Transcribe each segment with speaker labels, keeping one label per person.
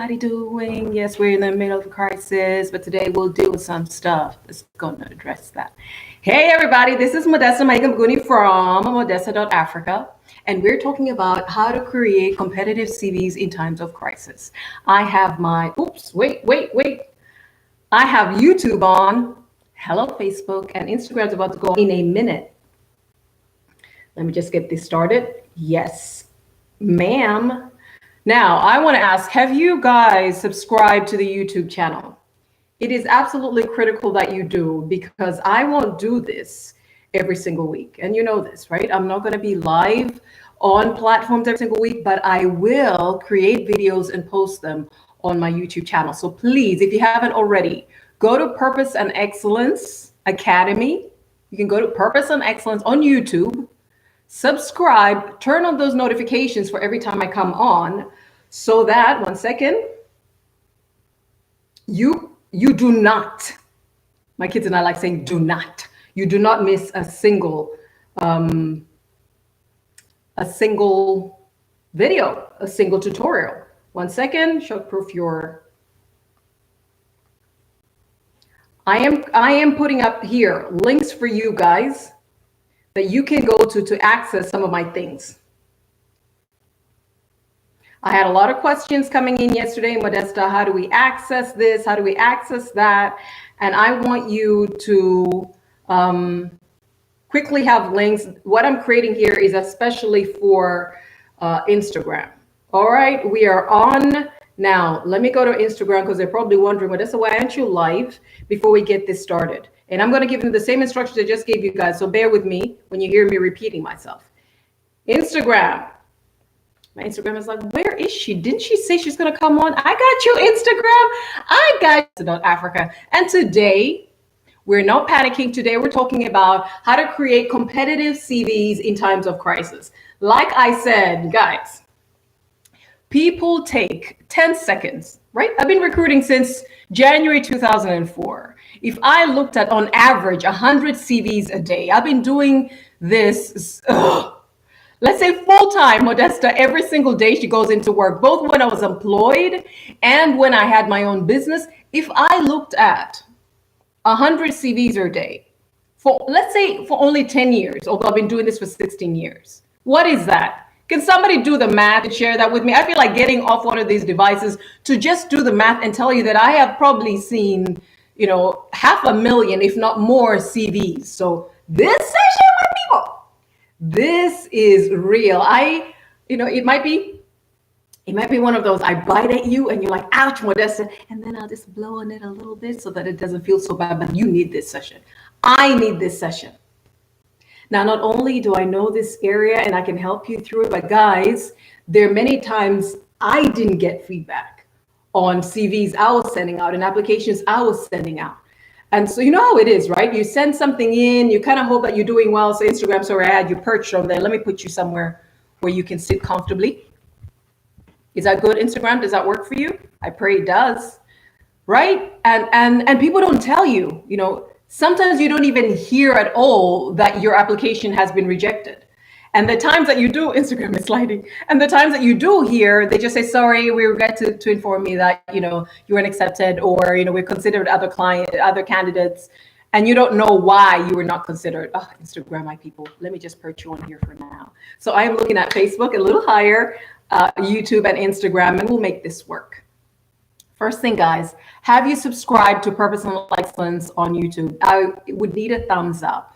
Speaker 1: everybody doing? Yes, we're in the middle of a crisis, but today we'll deal with some stuff that's going to address that. Hey, everybody, this is Modesta Maigambuni from Modesta.Africa, and we're talking about how to create competitive CVs in times of crisis. I have my, wait. I have YouTube on. Hello, Facebook, and Instagram's about to go in a minute. Let me just get this started. Yes, ma'am. Now, I want to ask, have you guys subscribed to the YouTube channel? It is absolutely critical that you do, because I won't do this every single week. And you know this, right? I'm not going to be live on platforms every single week, but I will create videos and post them on my YouTube channel. So please, if you haven't already, go to Purpose and Excellence Academy. You can go to Purpose and Excellence on YouTube. Subscribe, turn on those notifications for every time I come on, so that, one second, you do not, my kids and I like saying do not, you do not miss a single video, a single tutorial. One second, show proof your, I am putting up here links for you guys that you can go to access some of my things. I had a lot of questions coming in yesterday, Modesta. How do we access this? How do we access that? And I want you to quickly have links. What I'm creating here is especially for Instagram. All right, we are on now. Let me go to Instagram, because they're probably wondering, Modesta, why aren't you live before we get this started? And I'm going to give them the same instructions I just gave you guys. So bear with me when you hear me repeating myself. Instagram. My Instagram is like, where is she? Didn't she say she's going to come on? I got you, Instagram. I got you, Africa. And today, we're not panicking. Today, we're talking about how to create competitive CVs in times of crisis. Like I said, guys, people take 10 seconds, right? I've been recruiting since January 2004. If I looked at, on average, 100 CVs a day, I've been doing this, let's say full-time, Modesta, every single day she goes into work, both when I was employed and when I had my own business. If I looked at 100 CVs a day, for, let's say, for only 10 years, although I've been doing this for 16 years, what is that? Can somebody do the math and share that with me? I feel like getting off one of these devices to just do the math and tell you that I have probably seen, 500,000, if not more, CVs. So this session, my people, this is real. It might be one of those, I bite at you and you're like, ouch, Modesta, and then I'll just blow on it a little bit so that it doesn't feel so bad, but you need this session. I need this session. Now, not only do I know this area and I can help you through it, but guys, there are many times I didn't get feedback on CVs I was sending out and applications I was sending out. And so you know how it is, right? You send something in, you kind of hope that you're doing well. So Instagram, sorry, I had you perched on there. Let me put you somewhere where you can sit comfortably. Is that good, Instagram? Does that work for you? I pray it does, right? And people don't tell you, sometimes you don't even hear at all that your application has been rejected. And the times that you do, Instagram is sliding, and the times that you do hear, they just say, sorry, we regret to inform you that, you weren't accepted, or, we considered other candidates, and you don't know why you were not considered. Oh, Instagram, my people, let me just perch you on here for now. So I am looking at Facebook a little higher, YouTube and Instagram, and we'll make this work. First thing, guys, have you subscribed to Purpose and Excellence on YouTube? I would need a thumbs up,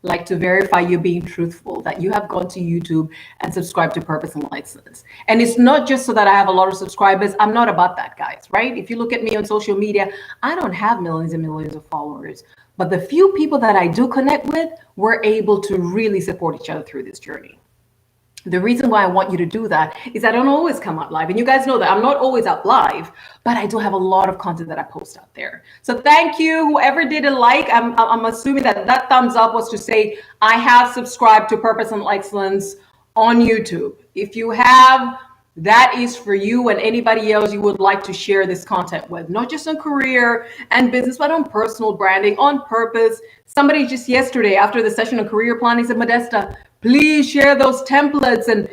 Speaker 1: like to verify you being truthful, that you have gone to YouTube and subscribed to Purpose and Excellence. And it's not just so that I have a lot of subscribers. I'm not about that, guys, right? If you look at me on social media, I don't have millions and millions of followers. But the few people that I do connect with, we're able to really support each other through this journey. The reason why I want you to do that is I don't always come out live. And you guys know that I'm not always out live, but I do have a lot of content that I post out there. So thank you, whoever did a like. I'm assuming that thumbs up was to say, I have subscribed to Purpose and Excellence on YouTube. If you have, that is for you and anybody else you would like to share this content with, not just on career and business, but on personal branding, on purpose. Somebody just yesterday after the session on career planning said, Modesta, Please share those templates and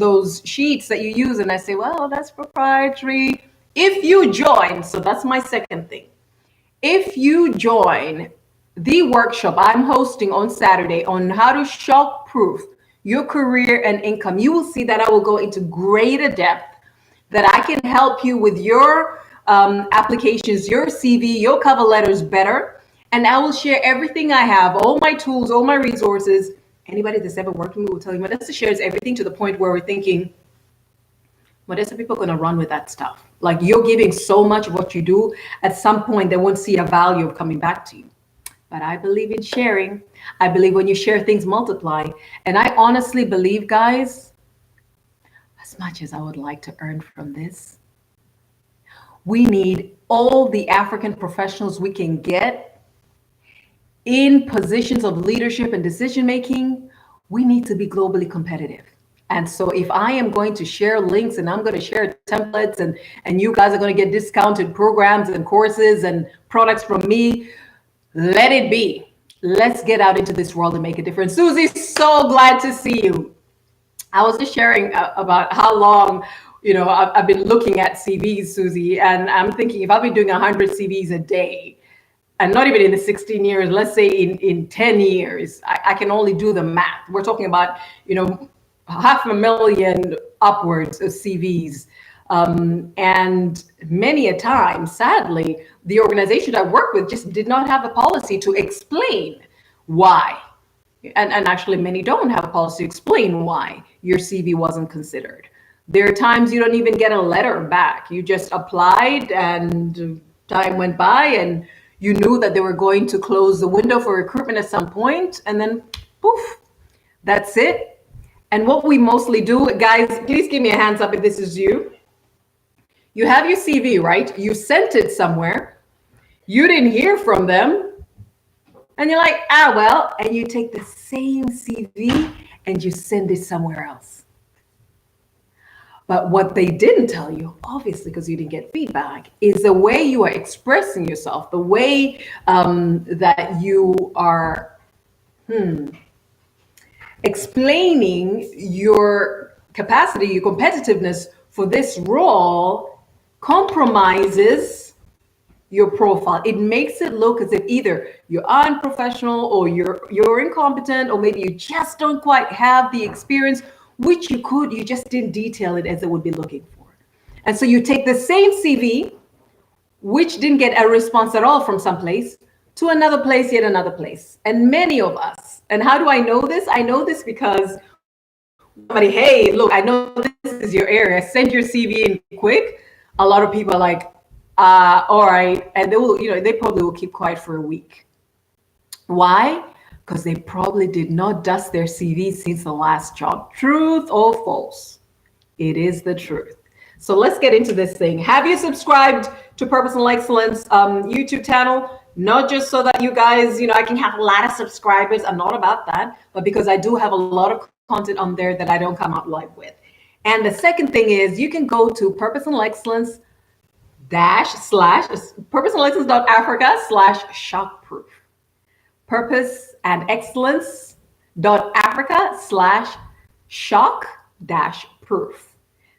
Speaker 1: those sheets that you use. And I say, well, that's proprietary. If you join, so that's my second thing. If you join the workshop I'm hosting on Saturday on how to shock proof your career and income, you will see that I will go into greater depth, that I can help you with your applications, your CV, your cover letters better. And I will share everything I have, all my tools, all my resources. Anybody that's ever worked with me will tell you, Modesta shares everything to the point where we're thinking, Modesta, people are going to run with that stuff. Like, you're giving so much of what you do, at some point they won't see a value of coming back to you. But I believe in sharing. I believe when you share, things multiply. And I honestly believe, guys, as much as I would like to earn from this, we need all the African professionals we can get in positions of leadership and decision making. We need to be globally competitive. And so if I am going to share links and I'm going to share templates and you guys are going to get discounted programs and courses and products from me, let it be. Let's get out into this world and make a difference. Susie, so glad to see you. I was just sharing about how long, I've been looking at CVs, Susie, and I'm thinking if I've been doing 100 CVs a day, and not even in the 16 years, let's say in 10 years, I can only do the math. We're talking about, 500,000 upwards of CVs. And many a time, sadly, the organizations I work with just did not have a policy to explain why. And actually, many don't have a policy to explain why your CV wasn't considered. There are times you don't even get a letter back. You just applied and time went by and you knew that they were going to close the window for recruitment at some point, and then poof, that's it. And what we mostly do, guys, please give me a hands up if this is you. You have your CV, right? You sent it somewhere. You didn't hear from them. And you're like, well, and you take the same CV and you send it somewhere else. But what they didn't tell you, obviously, because you didn't get feedback, is the way you are expressing yourself, the way that you are explaining your capacity, your competitiveness for this role compromises your profile. It makes it look as if either you're unprofessional or you're incompetent, or maybe you just don't quite have the experience, which you just didn't detail it as they would be looking for. And so you take the same CV, which didn't get a response at all from someplace, to another place, yet another place. And many of us, and how do I know this? I know this because somebody, hey, look, I know this is your area, send your CV in quick. A lot of people are like, all right. And they will, they probably will keep quiet for a week. Why? Because they probably did not dust their CV since the last job. Truth or false? It is the truth. So let's get into this thing. Have you subscribed to Purposeful Excellence YouTube channel? Not just so that you guys, I can have a lot of subscribers. I'm not about that, but because I do have a lot of content on there that I don't come out live with. And the second thing is you can go to Purposeful Excellence purposefulexcellence.africa/shockproof. Purpose and excellence.africa/shock-proof.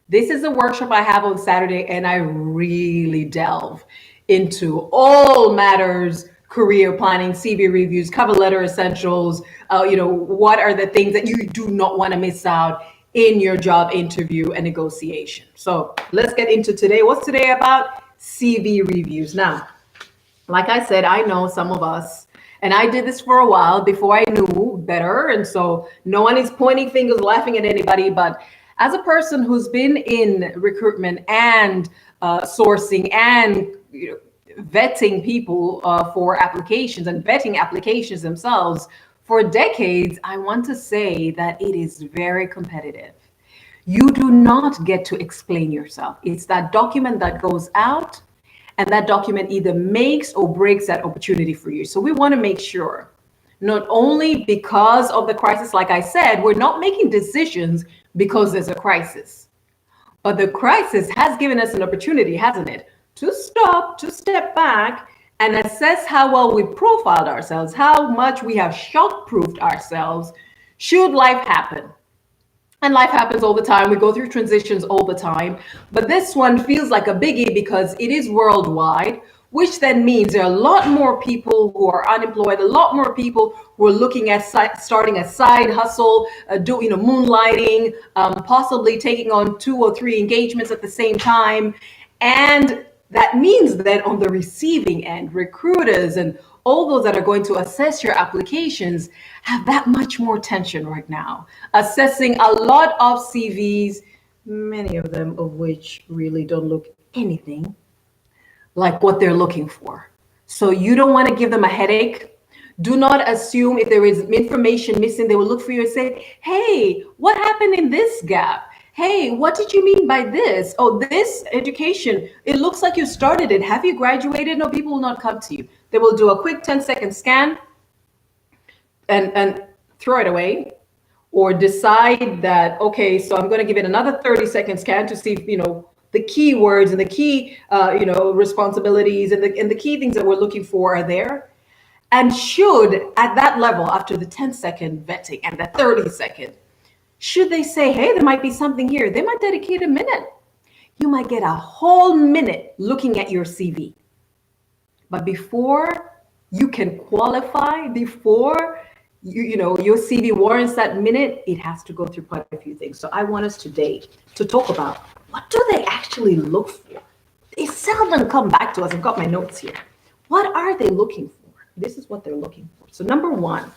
Speaker 1: This is a workshop I have on Saturday, and I really delve into all matters, career planning, CV reviews, cover letter essentials. What are the things that you do not want to miss out in your job interview and negotiation? So let's get into today. What's today about? CV reviews. Now, like I said, I know some of us, and I did this for a while before I knew better. And so no one is pointing fingers, laughing at anybody. But as a person who's been in recruitment and sourcing and vetting people for applications and vetting applications themselves for decades, I want to say that it is very competitive. You do not get to explain yourself. It's that document that goes out, and that document either makes or breaks that opportunity for you. So we want to make sure, not only because of the crisis, like I said, we're not making decisions because there's a crisis, but the crisis has given us an opportunity, hasn't it, to stop, to step back and assess how well we profiled ourselves, how much we have shock-proofed ourselves Should life happen, and life happens all the time. We go through transitions all the time. But this one feels like a biggie because it is worldwide, which then means there are a lot more people who are unemployed, a lot more people who are looking at starting a side hustle, moonlighting, possibly taking on 2 or 3 engagements at the same time. And that means that on the receiving end, recruiters and all those that are going to assess your applications have that much more tension right now, assessing a lot of CVs, many of them of which really don't look anything like what they're looking for. So you don't want to give them a headache. Do not assume if there is information missing, they will look for you and say, hey, what happened in this gap? Hey, what did you mean by this? Oh, this education, it looks like you started it. Have you graduated? No, people will not come to you. They will do a quick 10-second scan and throw it away, or decide that, okay, so I'm going to give it another 30-second scan to see if, the keywords and the key, responsibilities and the key things that we're looking for are there. And should, at that level, after the 10-second vetting and the 30-second, should they say, hey, there might be something here, they might dedicate a minute. You might get a whole minute looking at your CV. But before you can qualify, before your CV warrants that minute, it has to go through quite a few things. So I want us today to talk about, what do they actually look for? They seldom come back to us. I've got my notes here. What are they looking for? This is what they're looking for. So number one,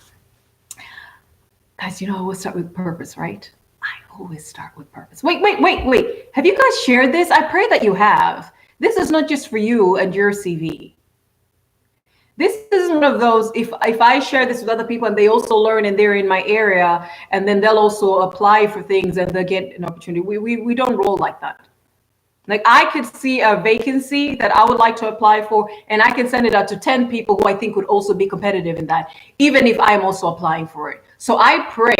Speaker 1: guys, I always start with purpose, right? I always start with purpose. Wait. Have you guys shared this? I pray that you have. This is not just for you and your CV. This is one of those, if I share this with other people and they also learn and they're in my area, and then they'll also apply for things and they'll get an opportunity. We don't roll like that. Like, I could see a vacancy that I would like to apply for, and I can send it out to 10 people who I think would also be competitive in that, even if I'm also applying for it. So I pray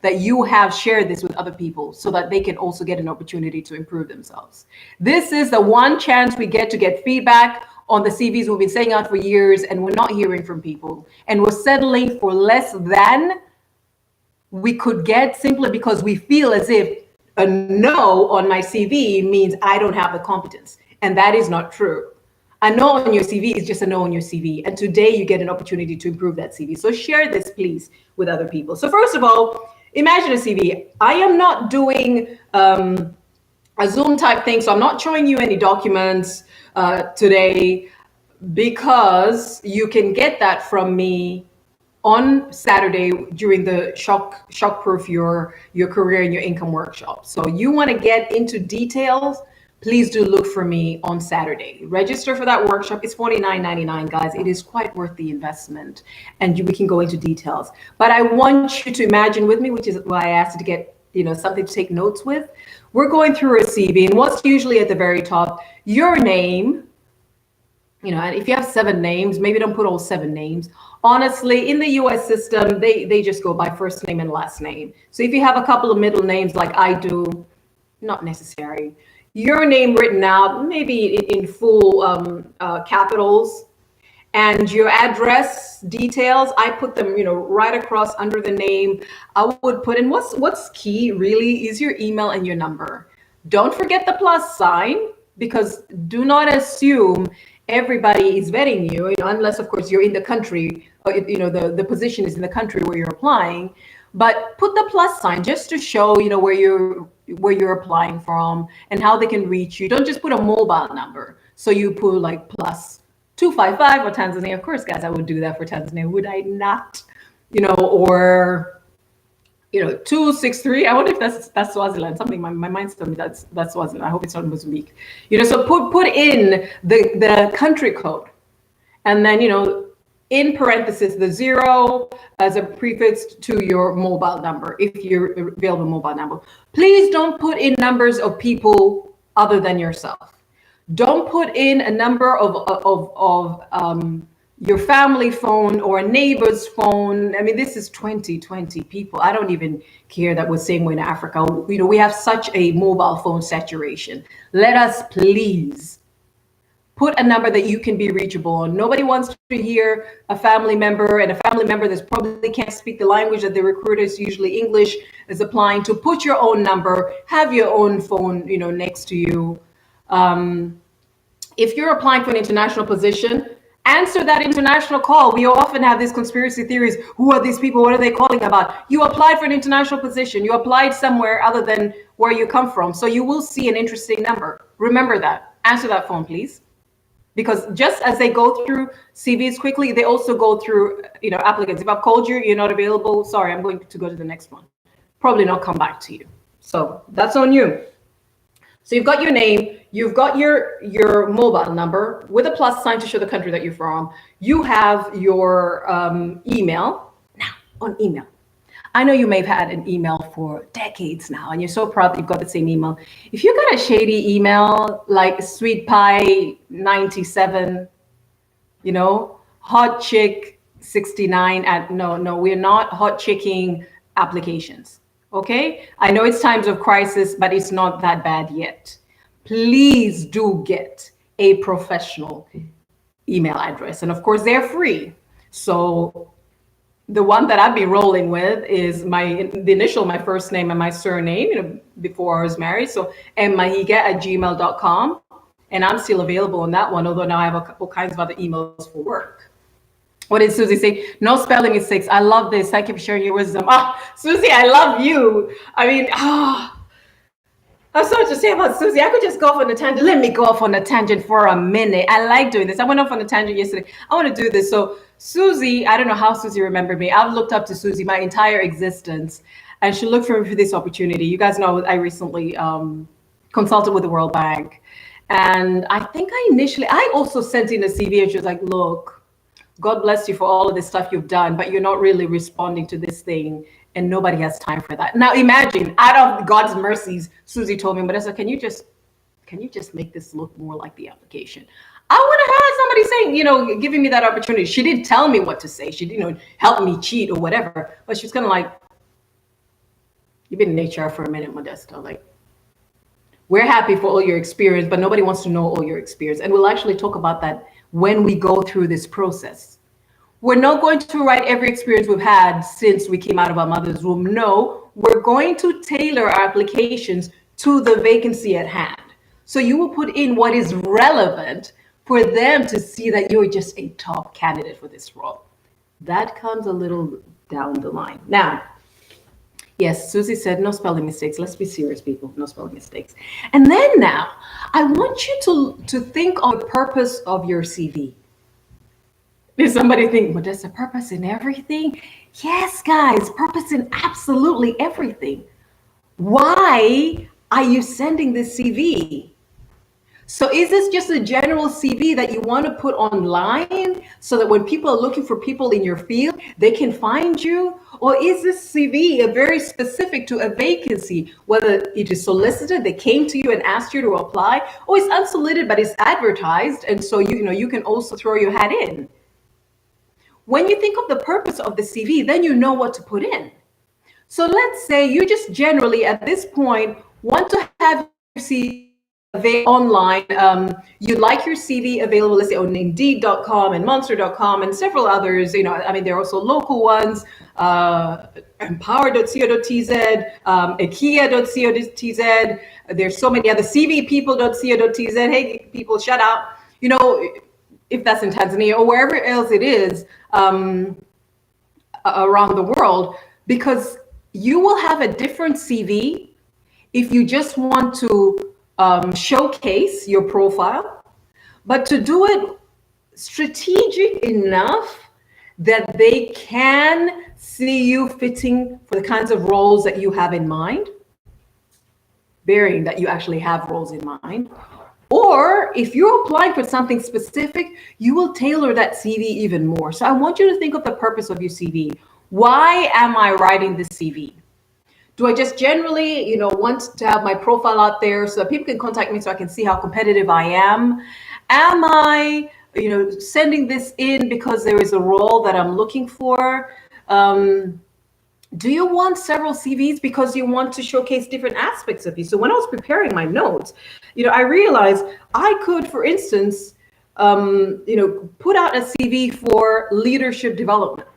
Speaker 1: that you have shared this with other people so that they can also get an opportunity to improve themselves. This is the one chance we get to get feedback on the CVs we've been sending out for years, and we're not hearing from people. And we're settling for less than we could get simply because we feel as if a no on my CV means I don't have the competence. And that is not true. A no on your CV is just a no on your CV. And today you get an opportunity to improve that CV. So share this, please, with other people. So first of all, imagine a CV. I am not doing a Zoom type thing, so I'm not showing you any documents today, because you can get that from me on Saturday during the Shock-Proof Your Career and Your Income workshop. So you want to get into details, please do look for me on Saturday. Register for that workshop. It's $49.99, guys. It is quite worth the investment, and we can go into details. But I want you to imagine with me, which is why I asked you to get something to take notes with. We're going through a CV, and what's usually at the very top, your name. And if you have 7 names, maybe don't put all 7 names. Honestly, in the US system, they just go by first name and last name. So if you have a couple of middle names like I do, not necessary. Your name written out, maybe in full capitals, and your address details, I put them, right across under the name. I would put in what's key really is your email and your number. Don't forget the plus sign, because do not assume everybody is vetting you, unless of course you're in the country, the position is in the country where you're applying. But put the plus sign just to show, where you're applying from and how they can reach you. Don't just put a mobile number. So you put like plus 255 for Tanzania. Of course, guys, I would do that for Tanzania. Would I not? Or 263. I wonder if that's Swaziland. Something my mind's telling me that's Swaziland. I hope it's not Mozambique. So put in the country code, and then in parentheses the 0 as a prefix to your mobile number, if you're available mobile number. Please don't put in numbers of people other than yourself. Don't put in a number of your family phone or a neighbor's phone. I mean, this is 2020, people. I don't even care that we're saying we're in Africa. We have such a mobile phone saturation. Let us please Put a number that you can be reachable on. Nobody wants to hear a family member, and a family member that probably can't speak the language that the recruiter is usually English is applying to. Put your own number, have your own phone, next to you. If you're applying for an international position, answer that international call. We often have these conspiracy theories. Who are these people? What are they calling about? You applied for an international position. You applied somewhere other than where you come from. So you will see an interesting number. Remember that. Answer that phone, please. Because just as they go through CVs quickly, they also go through, applicants. If I've called you, you're not available. Sorry, I'm going to go to the next one. Probably not come back to you. So that's on you. So you've got your name, you've got your mobile number with a plus sign to show the country that you're from. You have your email. Now, on email. I know you may have had an email for decades now, and you're so proud that you've got the same email. If you got a shady email like Sweet Pie 97, Hot Chick 69 no, we're not hot chicking applications. Okay, I know it's times of crisis, but it's not that bad yet. Please do get a professional email address. And of course, they're free. So the one that I'd be rolling with is the initial, my first name and my surname, before I was married. So mmahiga@gmail.com. And I'm still available on that one, although now I have a couple kinds of other emails for work. What did Susie say? No spelling mistakes. I love this. Thank you for sharing your wisdom. Susie, I love you. I mean, I have so much to say about Susie. I could just go off on a tangent. Let me go off on a tangent for a minute. I like doing this. I went off on a tangent yesterday. I want to do this. So Susie, I don't know how Susie remembered me. I've looked up to Susie my entire existence, and she looked for me for this opportunity. You guys know I recently consulted with the World Bank. And I think I also sent in a CV, and she was like, look, God bless you for all of this stuff you've done, but you're not really responding to this thing, and nobody has time for that. Now imagine, out of God's mercies, Susie told me, Modesta, can you just make this look more like the application? I would have had somebody saying, giving me that opportunity. She didn't tell me what to say. She didn't, help me cheat or whatever, but she was kind of like, you've been in HR for a minute, Modesta. Like, we're happy for all your experience, but nobody wants to know all your experience. And we'll actually talk about that when we go through this process. We're not going to write every experience we've had since we came out of our mother's womb. No, we're going to tailor our applications to the vacancy at hand. So you will put in what is relevant for them to see that you're just a top candidate for this role. That comes a little down the line. Now, yes, Susie said no spelling mistakes. Let's be serious, people. No spelling mistakes. And then now, I want you to think of the purpose of your CV. Did somebody think, well, there's a purpose in everything? Yes, guys, purpose in absolutely everything. Why are you sending this CV? So is this just a general CV that you want to put online so that when people are looking for people in your field, they can find you? Or is this CV very specific to a vacancy, whether it is solicited, they came to you and asked you to apply, or it's unsolicited, but it's advertised, and so you can also throw your hat in. When you think of the purpose of the CV, then you know what to put in. So let's say you just generally at this point want to have your CV online. You'd like your CV available, let's say on Indeed.com and Monster.com and several others. There are also local ones, Empower.co.tz, IKEA.co.tz. There's so many other, CVPeople.co.tz. Hey, people, shout out. If that's in Tanzania or wherever else it is around the world, because you will have a different CV if you just want to showcase your profile, but to do it strategic enough that they can see you fitting for the kinds of roles that you have in mind, bearing that you actually have roles in mind. Or if you're applying for something specific, you will tailor that CV even more. So I want you to think of the purpose of your CV. Why am I writing this CV? Do I just generally, want to have my profile out there so that people can contact me so I can see how competitive I am? Am I, sending this in because there is a role that I'm looking for? Do you want several CVs because you want to showcase different aspects of you? So when I was preparing my notes, I realized I could, for instance, put out a CV for leadership development.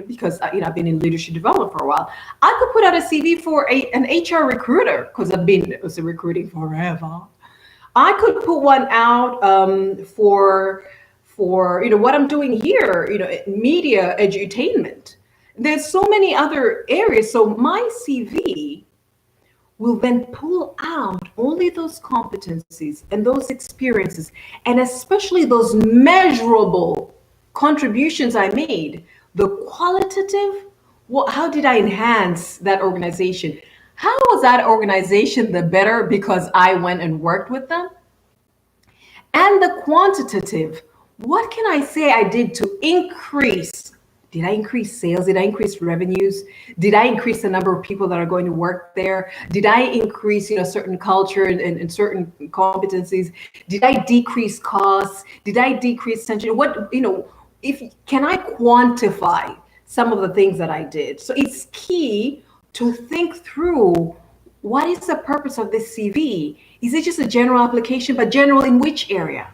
Speaker 1: Because I've been in leadership development for a while. I could put out a CV for an HR recruiter because I've been recruiting forever. I could put one out for what I'm doing here, media edutainment. There's so many other areas. So my CV will then pull out only those competencies and those experiences, and especially those measurable contributions I made. The qualitative, how did I enhance that organization? How was that organization the better because I went and worked with them? And the quantitative, what can I say I did to increase? Did I increase sales? Did I increase revenues? Did I increase the number of people that are going to work there? Did I increase, certain culture and certain competencies? Did I decrease costs? Did I decrease tension? Can I quantify some of the things that I did? So it's key to think through, what is the purpose of this CV? Is it just a general application, but general in which area?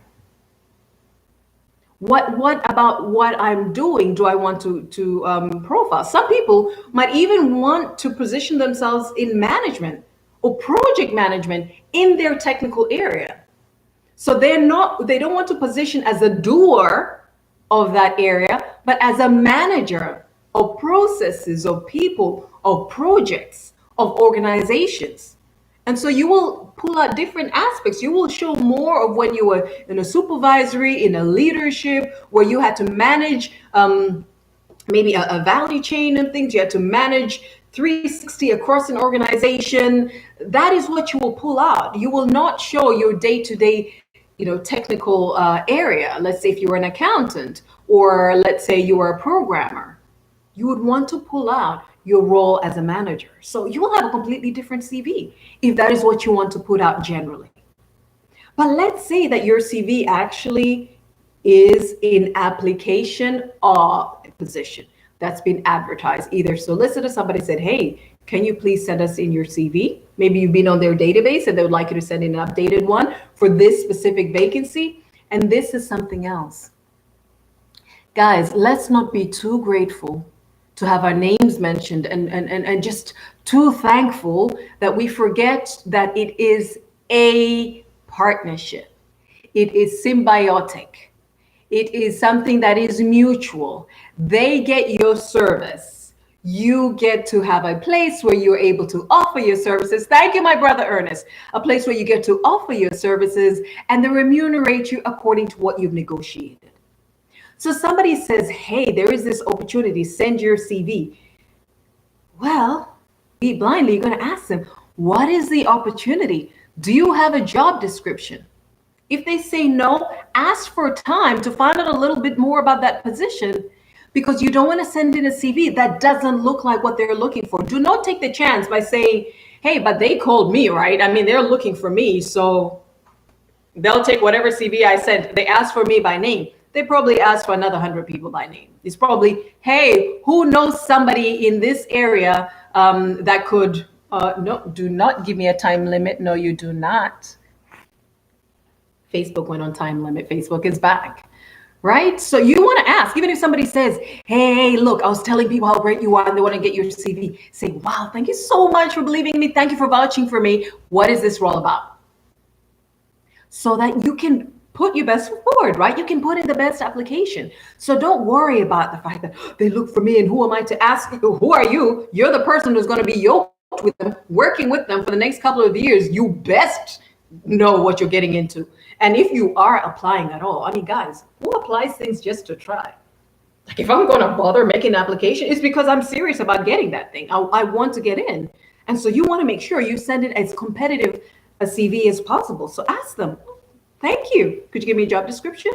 Speaker 1: What about what I'm doing do I want to profile? Some people might even want to position themselves in management or project management in their technical area. So they don't want to position as a doer of that area, but as a manager of processes, of people, of projects, of organizations. And so you will pull out different aspects. You will show more of when you were in a supervisory, in a leadership, where you had to manage maybe a value chain and things. You had to manage 360 across an organization. That is what you will pull out. You will not show your day-to-day, technical area. Let's say if you were an accountant, or let's say you were a programmer. You would want to pull out your role as a manager. So you will have a completely different CV if that is what you want to put out generally. But let's say that your CV actually is in application of a position that's been advertised. Either solicitor, somebody said, hey, can you please send us in your CV? Maybe you've been on their database and they would like you to send in an updated one for this specific vacancy. And this is something else. Guys, let's not be too grateful to have our names mentioned and just too thankful that we forget that it is a partnership. It is symbiotic. It is something that is mutual. They get your service. You get to have a place where you're able to offer your services. Thank you, my brother Ernest. A place where you get to offer your services and they remunerate you according to what you've negotiated. So somebody says, hey, there is this opportunity, send your CV. Well, be blindly, you're going to ask them, what is the opportunity? Do you have a job description? If they say no, ask for time to find out a little bit more about that position, because you don't want to send in a CV that doesn't look like what they're looking for. Do not take the chance by saying, hey, but they called me, right? I mean, they're looking for me, so they'll take whatever CV I sent. They asked for me by name. They probably asked for another 100 people by name. It's probably, hey, who knows somebody in this area that could, no, do not give me a time limit. No, you do not. Facebook went on time limit. Facebook is back, right? So you want to ask, even if somebody says, hey, look, I was telling people how great you are and they want to get your CV. Say, wow, thank you so much for believing in me. Thank you for vouching for me. What is this role about? So that you can put your best forward, right? You can put in the best application. So don't worry about the fact that they look for me and who am I to ask? Who are you? You're the person who's going to be yoked with them, working with them for the next couple of years. You best know what you're getting into. And if you are applying at all, I mean, guys, who applies things just to try? Like if I'm going to bother making an application, it's because I'm serious about getting that thing. I want to get in. And so you want to make sure you send it as competitive a CV as possible. So ask them, thank you. Could you give me a job description?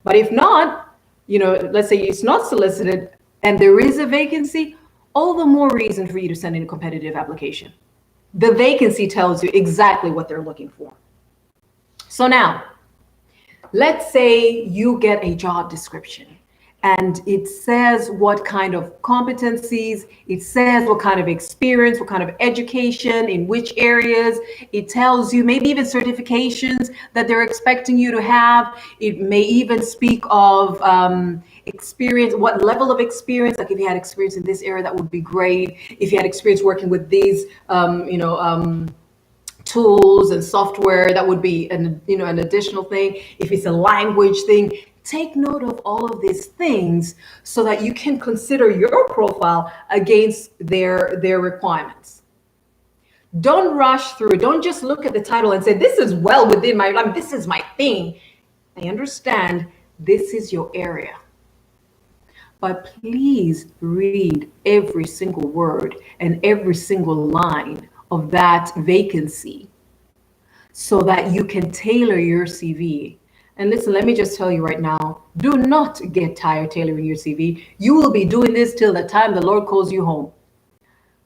Speaker 1: But if not, let's say it's not solicited and there is a vacancy, all the more reason for you to send in a competitive application. The vacancy tells you exactly what they're looking for. So now, let's say you get a job description and it says what kind of competencies, it says what kind of experience, what kind of education, in which areas. It tells you maybe even certifications that they're expecting you to have. It may even speak of experience, what level of experience, like if you had experience in this area, that would be great. If you had experience working with these, tools and software, that would be an additional thing. If it's a language thing, take note of all of these things so that you can consider your profile against their requirements. Don't rush through. Don't just look at the title and say, this is well within my, this is my thing. I understand this is your area, but please read every single word and every single line of that vacancy so that you can tailor your CV. And listen, let me just tell you right now, do not get tired tailoring your CV. You will be doing this till the time the Lord calls you home.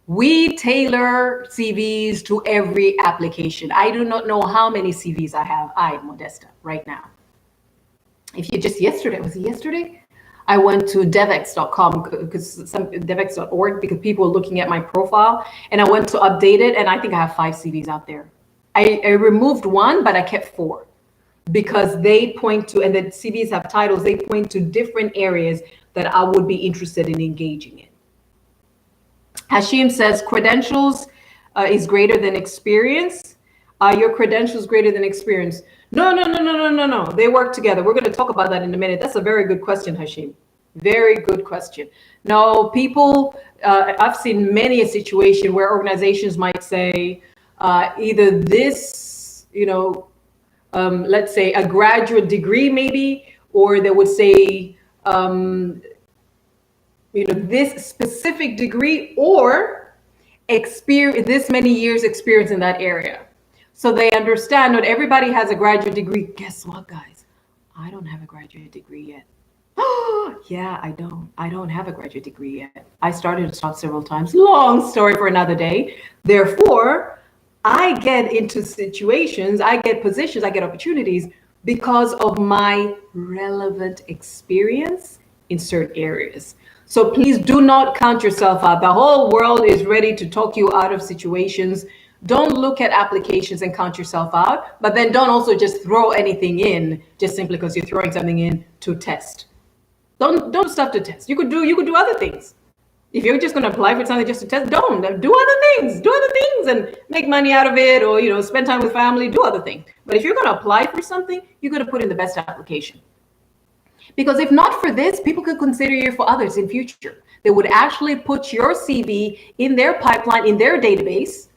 Speaker 1: We tailor CVs to every application. I do not know how many CVs I have, Modesta, right now. If you just yesterday, was it yesterday? I went to devex.com because devex.org, because people were looking at my profile, and I went to update it, and I think I have 5 CVs out there. I removed one, but I kept 4 because they point to, and the CVs have titles, they point to different areas that I would be interested in engaging in. Hashim says credentials is greater than experience. Your credentials greater than experience. No. They work together. We're going to talk about that in a minute. That's a very good question, Hashim. Very good question. No, people, I've seen many a situation where organizations might say either this, let's say a graduate degree maybe, or they would say, this specific degree or experience, this many years experience in that area. So they understand not everybody has a graduate degree. Guess what, guys? I don't have a graduate degree yet. Yeah, I don't have a graduate degree yet. I started and stopped several times. Long story for another day. Therefore, I get into situations, I get positions, I get opportunities because of my relevant experience in certain areas. So please do not count yourself out. The whole world is ready to talk you out of situations. Don't look at applications and count yourself out, but then don't also just throw anything in just simply because you're throwing something in to test. Don't stuff to test. You could do other things. If you're just going to apply for something just to test, don't do other things and make money out of it, or spend time with family, do other things. But if you're going to apply for something, you're going to put in the best application. Because if not for this, people could consider you for others in future. They would actually put your CV in their pipeline, in their database,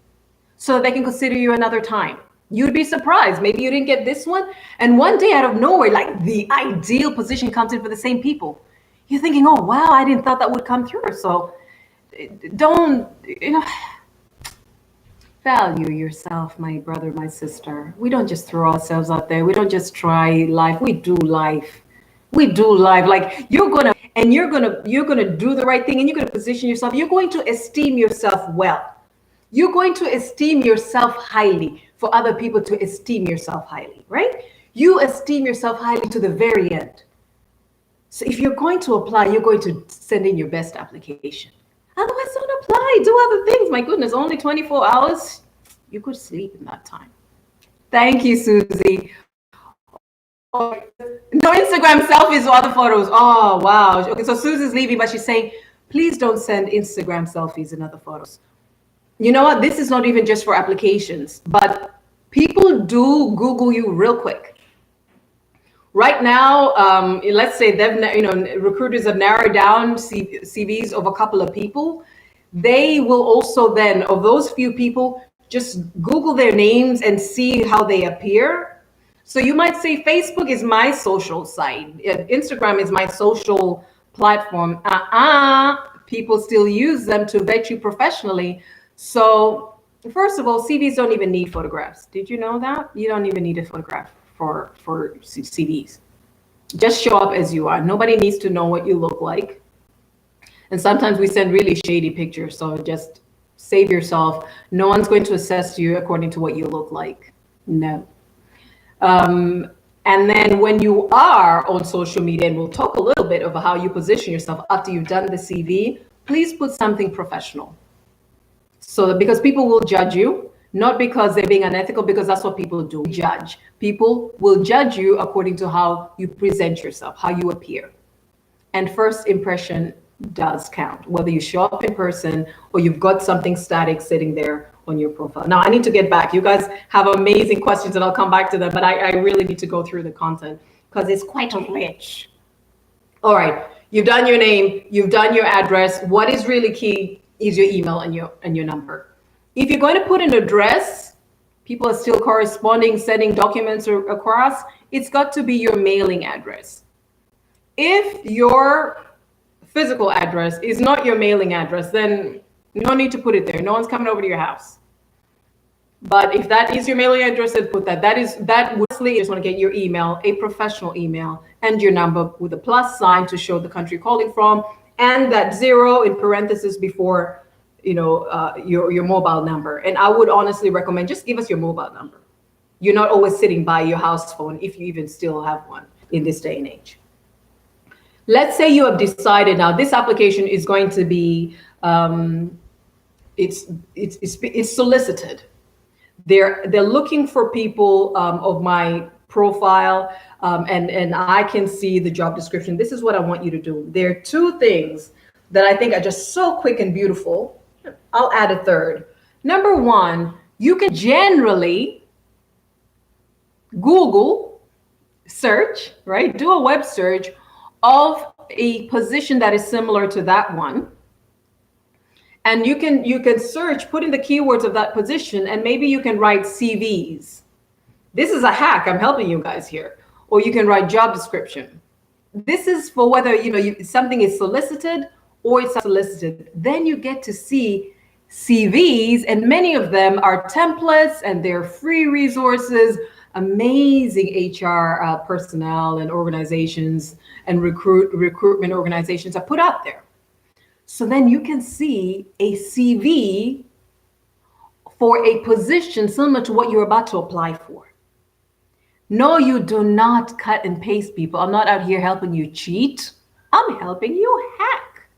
Speaker 1: so that they can consider you another time. You'd be surprised. Maybe you didn't get this one, and one day out of nowhere, like the ideal position comes in for the same people. You're thinking, oh, wow, I didn't thought that would come through. So don't, value yourself, my brother, my sister. We don't just throw ourselves out there. We don't just try life. We do life. We do life. Like you're gonna do the right thing, and you're gonna position yourself. You're going to esteem yourself well. You're going to esteem yourself highly for other people to esteem yourself highly, right? You esteem yourself highly to the very end. So if you're going to apply, you're going to send in your best application. Otherwise, don't apply. Do other things. My goodness, only 24 hours. You could sleep in that time. Thank you, Susie. Oh, no Instagram selfies or other photos. Oh, wow. Okay, so Susie's leaving, but she's saying, please don't send Instagram selfies and other photos. You know what? This is not even just for applications, but people do Google you real quick. Right now, let's say recruiters have narrowed down CVs of a couple of people. They will also then, of those few people, just Google their names and see how they appear. So you might say Facebook is my social site. Instagram is my social platform. People still use them to vet you professionally. So first of all, CVs don't even need photographs. Did you know that? You don't even need a photograph for CVs. Just show up as you are. Nobody needs to know what you look like. And sometimes we send really shady pictures. So just save yourself. No one's going to assess you according to what you look like. No. And And then when you are on social media, and we'll talk a little bit about how you position yourself after you've done the CV, please put something professional. So that, because people will judge you, not because they're being unethical, because that's what people do. Judge. People will judge you according to how you present yourself, how you appear. And first impression does count, whether you show up in person or you've got something static sitting there on your profile. Now, I need to get back. You guys have amazing questions and I'll come back to them, but I really need to go through the content because it's quite rich. All right, you've done your name, you've done your address. What is really key is your email and your number. If you're going to put an address, people are still corresponding, sending documents across, it's got to be your mailing address. If your physical address is not your mailing address, then no need to put it there. No one's coming over to your house. But if that is your mailing address, then put that. Mostly you just want to get your email, a professional email, and your number with a plus sign to show the country you're calling from, and that 0 in parentheses before, your mobile number. And I would honestly recommend just give us your mobile number. You're not always sitting by your house phone, if you even still have one in this day and age. Let's say you have decided now this application is going to be, it's solicited. They're looking for people of my profile, and I can see the job description. This is what I want you to do. There are 2 things that I think are just so quick and beautiful. I'll add a third. Number 1, you can generally Google search, right? Do a web search of a position that is similar to that one. And you can search, put in the keywords of that position, and maybe you can write CVs. This is a hack. I'm helping you guys here. Or you can write job description. This is for whether something is solicited or it's solicited. Then you get to see CVs, and many of them are templates and they're free resources. Amazing HR personnel and organizations and recruitment organizations are put out there. So then you can see a CV for a position similar to what you're about to apply for. No, you do not cut and paste, people. I'm not out here helping you cheat. I'm helping you hack.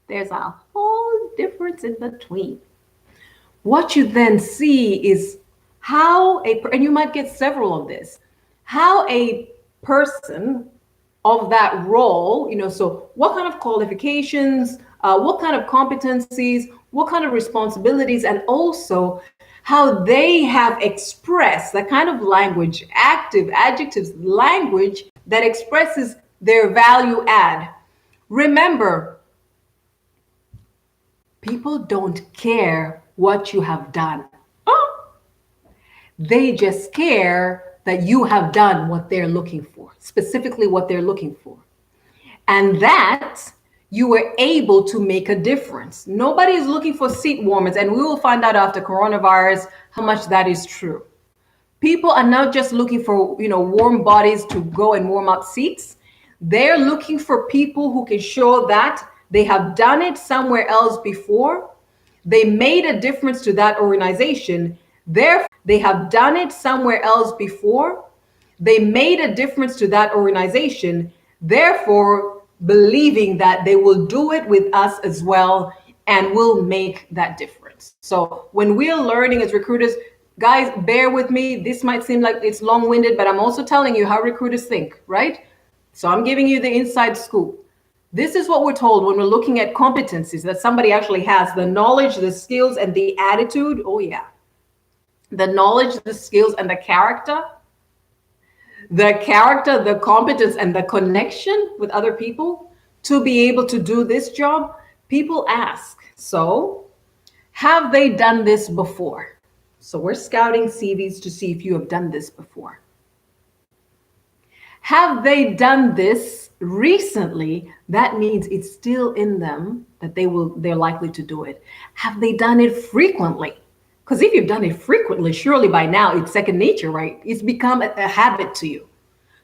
Speaker 1: There's a whole difference in between. What you then see is how and you might get several of this, how a person of that role, so what kind of qualifications, what kind of competencies, what kind of responsibilities, and also how they have expressed the kind of language, active adjectives, language that expresses their value add. Remember, people don't care what you have done. They just care that you have done what they're looking for, specifically what they're looking for. And that you were able to make a difference. Nobody is looking for seat warmers, and we will find out after coronavirus how much that is true. People are not just looking for, warm bodies to go and warm up seats. They're looking for people who can show that they have done it somewhere else before. They made a difference to that organization. Therefore, they have done it somewhere else before. They made a difference to that organization. Therefore, believing that they will do it with us as well and will make that difference. So when we're learning as recruiters, guys, bear with me. This might seem like it's long-winded, but I'm also telling you how recruiters think, right? So I'm giving you the inside scoop. This is what we're told when we're looking at competencies, that somebody actually has the knowledge, the skills, and the attitude. Oh, yeah. The knowledge, the skills, and the character, the competence, and the connection with other people to be able to do this job. People ask, so have they done this before? So we're scouting CVs to see if you have done this before. Have they done this recently? That means it's still in them that they're likely to do it. Have they done it frequently? Because if you've done it frequently, surely by now it's second nature, right? It's become a habit to you.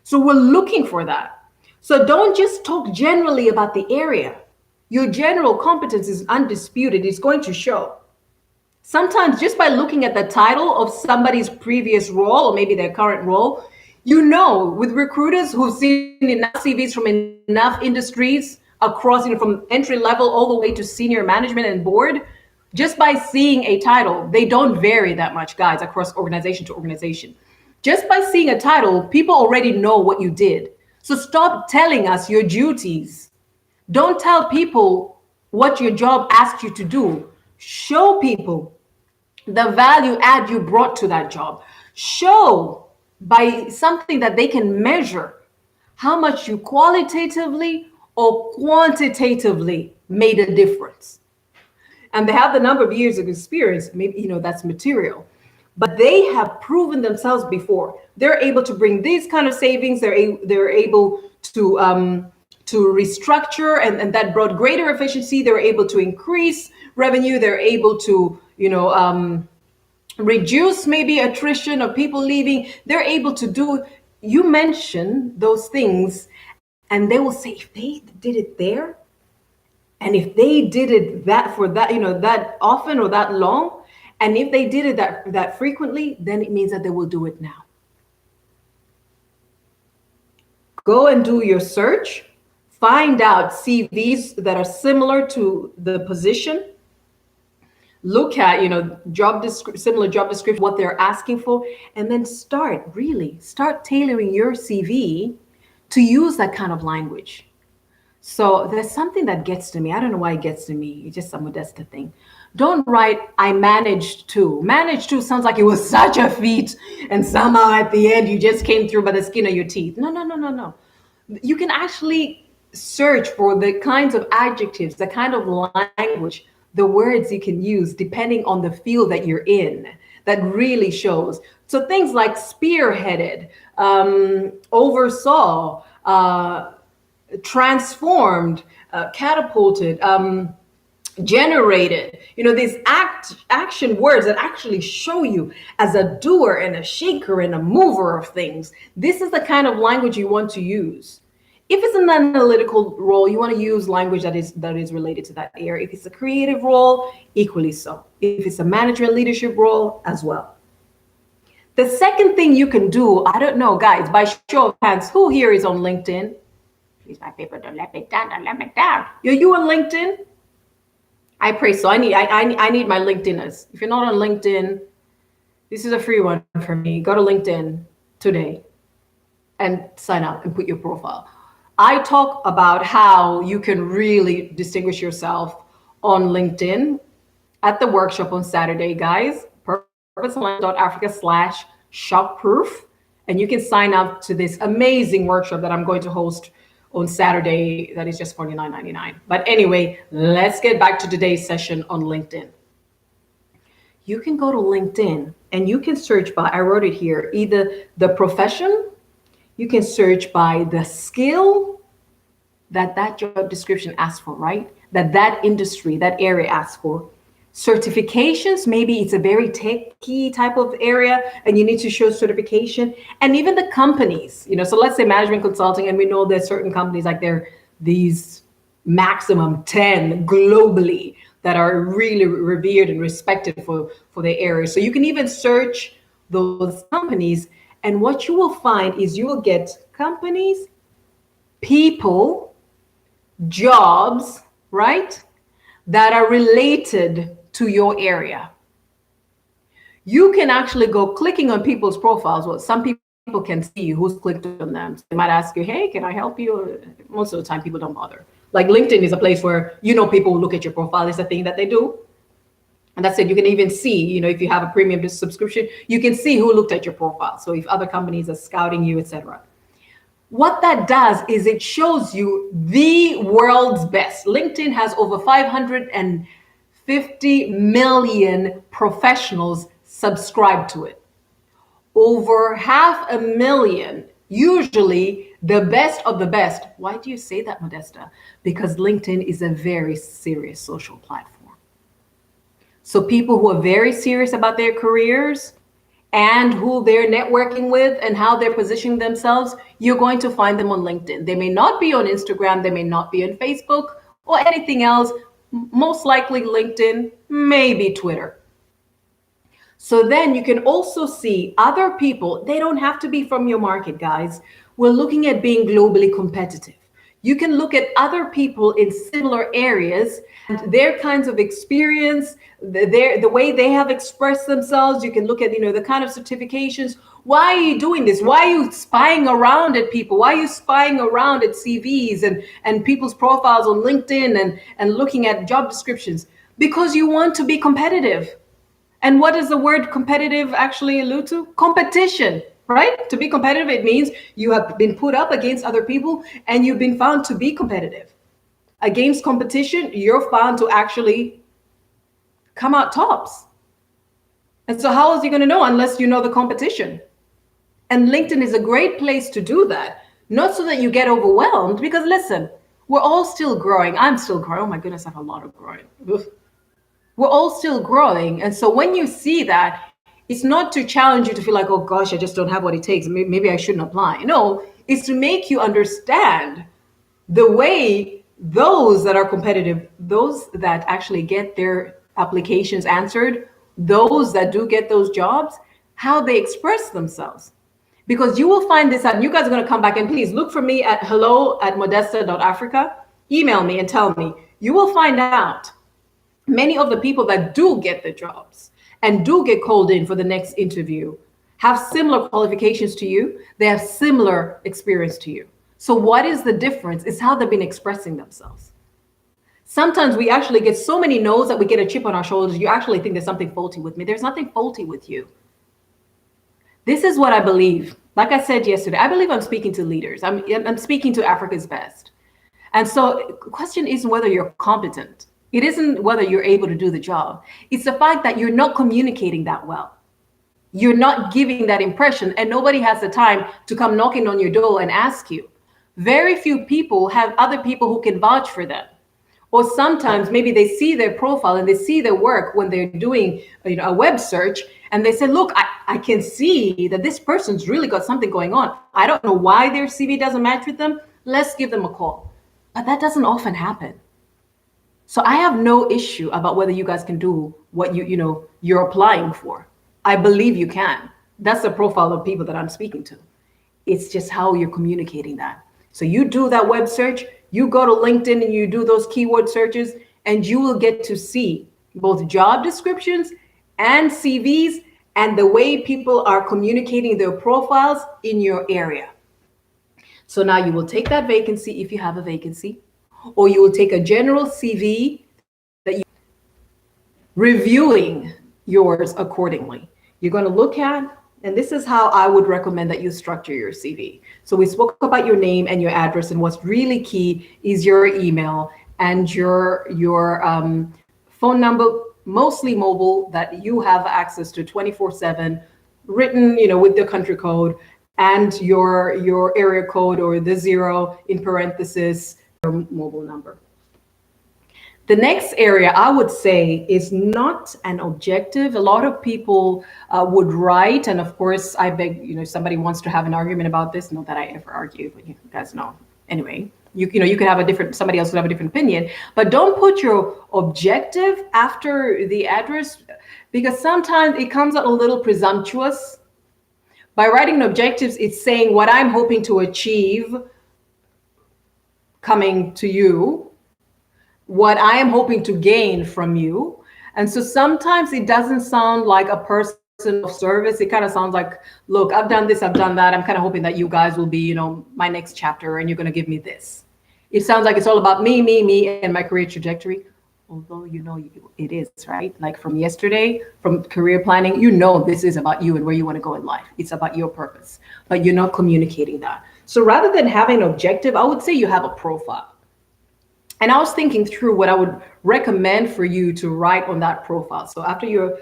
Speaker 1: So we're looking for that. So don't just talk generally about the area. Your general competence is undisputed. It's going to show. Sometimes just by looking at the title of somebody's previous role or maybe their current role, You know, with recruiters who've seen enough CVs from enough industries across, from entry level all the way to senior management and board, just by seeing a title, they don't vary that much, guys, across organization to organization. Just by seeing a title, people already know what you did. So stop telling us your duties. Don't tell people what your job asked you to do. Show people the value add you brought to that job. Show by something that they can measure how much you qualitatively or quantitatively made a difference. And they have the number of years of experience, maybe, that's material. But they have proven themselves before. They're able to bring these kind of savings. They're able to restructure, and that brought greater efficiency. They're able to increase revenue. They're able to, reduce maybe attrition of people leaving. They're able to do, you mention those things, and they will say, if they did it there, and if they did it that that often or that long, and if they did it that frequently, then it means that they will do it now. Go and do your search. Find out CVs that are similar to the position. Look at, similar job description, what they're asking for, and then start tailoring your CV to use that kind of language. So there's something that gets to me. I don't know why it gets to me. It's just a Modesta thing. Don't write, I managed to. Managed to sounds like it was such a feat, and somehow at the end you just came through by the skin of your teeth. No. You can actually search for the kinds of adjectives, the kind of language, the words you can use depending on the field that you're in, that really shows. So things like spearheaded, oversaw, transformed, catapulted, generated, these action words that actually show you as a doer and a shaker and a mover of things. This is the kind of language you want to use. If it's an analytical role, you want to use language that is related to that area. If it's a creative role, equally so. If it's a management leadership role, as well. The second thing you can do, I don't know, guys, by show of hands, who here is on LinkedIn? Please, my paper, don't let me down, Are you on LinkedIn? I pray so. I need my LinkedIners. If you're not on LinkedIn, this is a free one for me. Go to LinkedIn today and sign up and put your profile. I talk about how you can really distinguish yourself on LinkedIn at the workshop on Saturday, guys. purposealigned.africa/shockproof. And you can sign up to this amazing workshop that I'm going to host on Saturday. That is just $49.99. But anyway, let's get back to today's session on LinkedIn. You can go to LinkedIn and you can search by, I wrote it here, either the profession, you can search by the skill that job description asks for, right? That industry, that area asks for. Certifications, maybe it's a very techy type of area and you need to show certification. And even the companies, so let's say management consulting, and we know there's certain companies like these maximum 10 globally that are really revered and respected for their area. So you can even search those companies, and what you will find is you will get companies, people, jobs, right, that are related to your area. You can actually go clicking on people's profiles. Well, some people can see who's clicked on them. So they might ask you, hey, can I help you? Most of the time, people don't bother. Like LinkedIn is a place where, people will look at your profile. It's a thing that they do. And that's it. You can even see, if you have a premium subscription, you can see who looked at your profile. So if other companies are scouting you, etc. What that does is it shows you the world's best. LinkedIn has over 550 million professionals subscribed to it. Over 500,000, usually the best of the best. Why do you say that, Modesta? Because LinkedIn is a very serious social platform. So people who are very serious about their careers and who they're networking with and how they're positioning themselves, you're going to find them on LinkedIn. They may not be on Instagram, they may not be on Facebook or anything else, most likely LinkedIn, maybe Twitter. So then you can also see other people. They don't have to be from your market, guys. We're looking at being globally competitive. You can look at other people in similar areas and their kinds of experience, the way they have expressed themselves. You can look at, the kind of certifications. Why are you doing this? Why are you spying around at people? Why are you spying around at CVs and people's profiles on LinkedIn and looking at job descriptions? Because you want to be competitive. And what does the word competitive actually allude to? Competition, right? To be competitive, it means you have been put up against other people and you've been found to be competitive. Against competition, you're found to actually come out tops. And so how is he going to know unless you know the competition? And LinkedIn is a great place to do that. Not so that you get overwhelmed, because listen, we're all still growing. I'm still growing. Oh my goodness, I have a lot of growing. Ugh. We're all still growing. And so when you see that, it's not to challenge you to feel like, oh gosh, I just don't have what it takes. Maybe I shouldn't apply. No, it's to make you understand the way those that are competitive, those that actually get their applications answered, those that do get those jobs, how they express themselves. Because you will find this out, and you guys are going to come back, and please look for me at hello@modesta.africa. Email me and tell me. You will find out many of the people that do get the jobs and do get called in for the next interview have similar qualifications to you. They have similar experience to you. So what is the difference? It's how they've been expressing themselves. Sometimes we actually get so many no's that we get a chip on our shoulders. You actually think there's something faulty with me. There's nothing faulty with you. This is what I believe. Like I said yesterday, I believe I'm speaking to leaders. I'm speaking to Africa's best. And so the question isn't whether you're competent. It isn't whether you're able to do the job. It's the fact that you're not communicating that well. You're not giving that impression, and nobody has the time to come knocking on your door and ask you. Very few people have other people who can vouch for them. Or sometimes maybe they see their profile and they see their work when they're doing a web search, and they say, look, I can see that this person's really got something going on. I don't know why their CV doesn't match with them. Let's give them a call. But that doesn't often happen. So I have no issue about whether you guys can do what you're applying for. I believe you can. That's the profile of people that I'm speaking to. It's just how you're communicating that. So you do that web search, you go to LinkedIn and you do those keyword searches, and you will get to see both job descriptions and CVs and the way people are communicating their profiles in your area. So now you will take that vacancy if you have a vacancy, or you will take a general CV that you reviewing yours accordingly. You're going to look at, and this is how I would recommend that you structure your CV. So we spoke about your name and your address, and what's really key is your email and your phone number, mostly mobile, that you have access to 24/7, written, with the country code, and your area code, or the 0 in parenthesis, your mobile number. The next area I would say is not an objective. A lot of people would write, and of course, I beg, somebody wants to have an argument about this. Not that I ever argue, but you guys know. Anyway, you could have somebody else would have a different opinion, but don't put your objective after the address, because sometimes it comes out a little presumptuous. By writing objectives, it's saying what I'm hoping to achieve coming to you, what I am hoping to gain from you. And so sometimes it doesn't sound like a person of service. It kind of sounds like, look, I've done this, I've done that. I'm kind of hoping that you guys will be, my next chapter, and you're going to give me this. It sounds like it's all about me, and my career trajectory. Although, it is, right? Like from yesterday, from career planning, this is about you and where you want to go in life. It's about your purpose, but you're not communicating that. So rather than having an objective, I would say you have a profile. And I was thinking through what I would recommend for you to write on that profile. So after your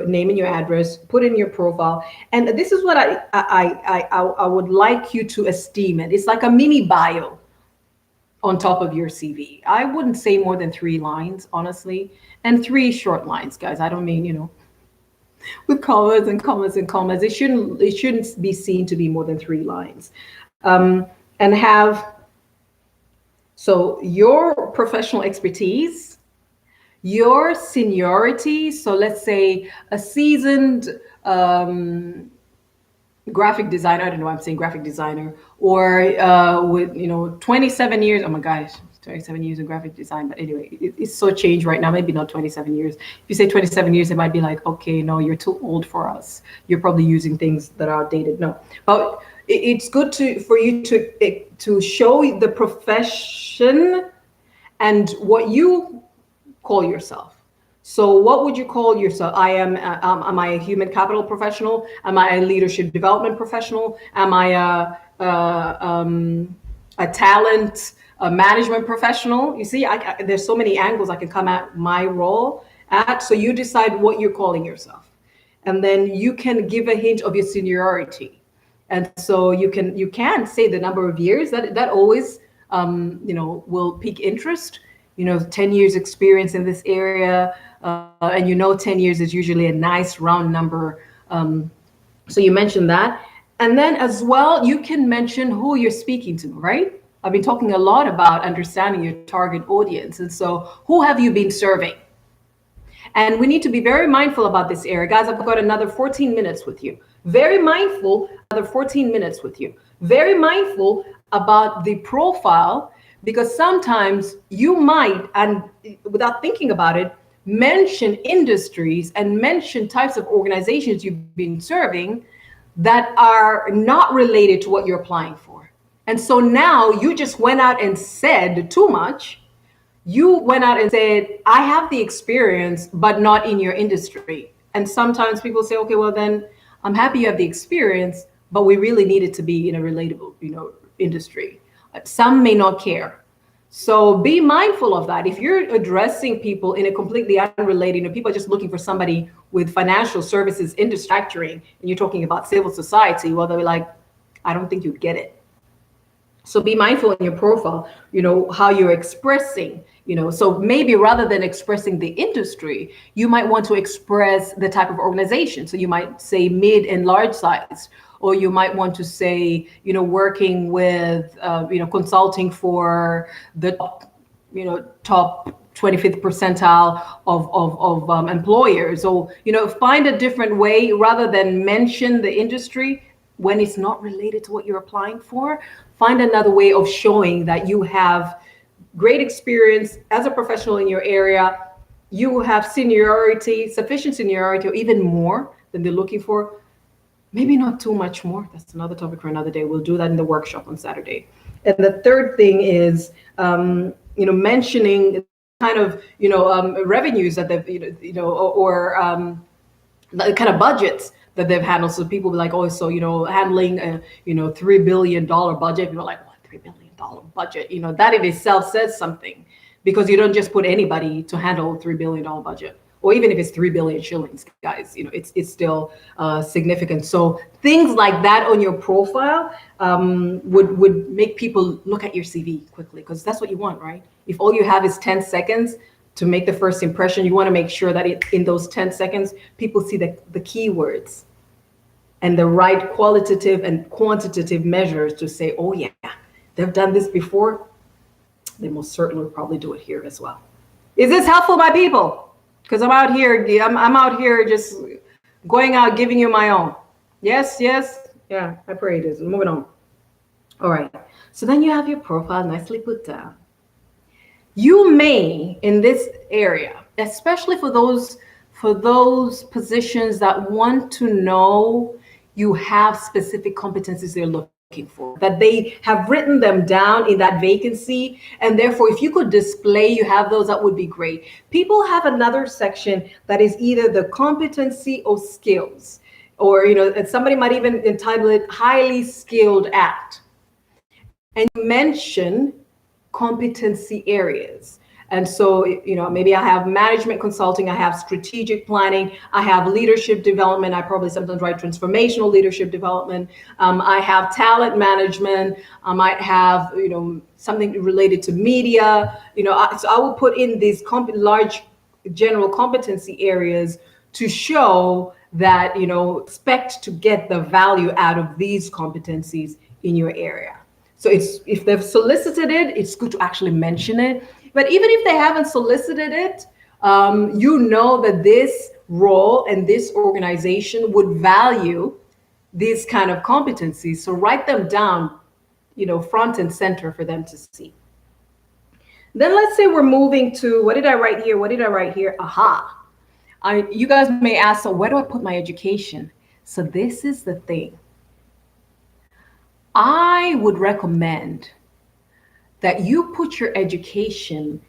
Speaker 1: name and your address, put in your profile. And this is what I would like you to esteem it. It's like a mini bio on top of your CV. I wouldn't say more than 3 lines, honestly, and 3 short lines, guys. I don't mean, with commas and commas and commas. It shouldn't be seen to be more than 3 lines. And have, so your professional expertise, your seniority. So let's say a seasoned graphic designer, I don't know why I'm saying graphic designer, or with 27 years. Oh my gosh, 27 years in graphic design. But anyway, it's so changed right now. Maybe not 27 years. If you say 27 years, it might be like, okay, no, you're too old for us. You're probably using things that are outdated. No, but it's good for you to show the profession and what you call yourself. So what would you call yourself? Am I a human capital professional? Am I a leadership development professional? Am I a talent management professional? You see, there's so many angles I can come at my role at. So you decide what you're calling yourself. And then you can give a hint of your seniority. And so you can say the number of years that always, will pique interest. 10 years experience in this area, and 10 years is usually a nice round number. So you mentioned that. And then as well, you can mention who you're speaking to, right? I've been talking a lot about understanding your target audience. And so who have you been serving? And we need to be very mindful about this area. Guys, I've got another 14 minutes with you. Very mindful, another 14 minutes with you. Very mindful about the profile, because sometimes you might, and without thinking about it, mention industries and mention types of organizations you've been serving that are not related to what you're applying for. And so now you just went out and said too much. You went out and said, I have the experience, but not in your industry. And sometimes people say, okay, well then I'm happy you have the experience, but we really need it to be in a relatable, industry. Some may not care. So be mindful of that. If you're addressing people in a completely unrelated, people are just looking for somebody with financial services industry factoring, and you're talking about civil society, well, they'll be like, I don't think you'd get it. So be mindful in your profile, how you're expressing, so maybe rather than expressing the industry, you might want to express the type of organization. So you might say mid and large size, or you might want to say, working with, consulting for the, top 25th percentile of employers. So, find a different way rather than mention the industry when it's not related to what you're applying for. Find another way of showing that you have great experience as a professional in your area. You have seniority, sufficient seniority, or even more than they're looking for. Maybe not too much more. That's another topic for another day. We'll do that in the workshop on Saturday. And the third thing is, mentioning kind of, revenues that they've, or the kind of budgets that they've handled. So people be like, oh, so, handling a, $3 billion budget. People are like, what, $3 billion budget? That in itself says something, because you don't just put anybody to handle a $3 billion budget. Or even if it's 3 billion shillings, guys, it's still significant. So things like that on your profile would make people look at your CV quickly, because that's what you want, right? If all you have is 10 seconds to make the first impression, you want to make sure that in those 10 seconds, people see the keywords and the right qualitative and quantitative measures to say, oh yeah, they've done this before. They most certainly will probably do it here as well. Is this helpful, my people? Because I'm out here just going out, giving you my own. Yes. Yeah, I pray it is. Moving on. All right. So then you have your profile nicely put down. You may, in this area, especially for those positions that want to know you have specific competencies they're looking for, that they have written them down in that vacancy, and therefore if you could display you have those, that would be great. People have another section that is either the competency or skills, or somebody might even entitle it highly skilled at, and mention competency areas. And so, maybe I have management consulting, I have strategic planning, I have leadership development, I probably sometimes write transformational leadership development, I have talent management, I might have, something related to media, so I will put in these large general competency areas to show that, expect to get the value out of these competencies in your area. So if they've solicited it, it's good to actually mention it. But even if they haven't solicited it, You know that this role and this organization would value these kind of competencies. So write them down, front and center for them to see. Then let's say we're moving to, what did I write here? What did I write here? Aha. You guys may ask, so where do I put my education? So this is the thing. I would recommend that you put your education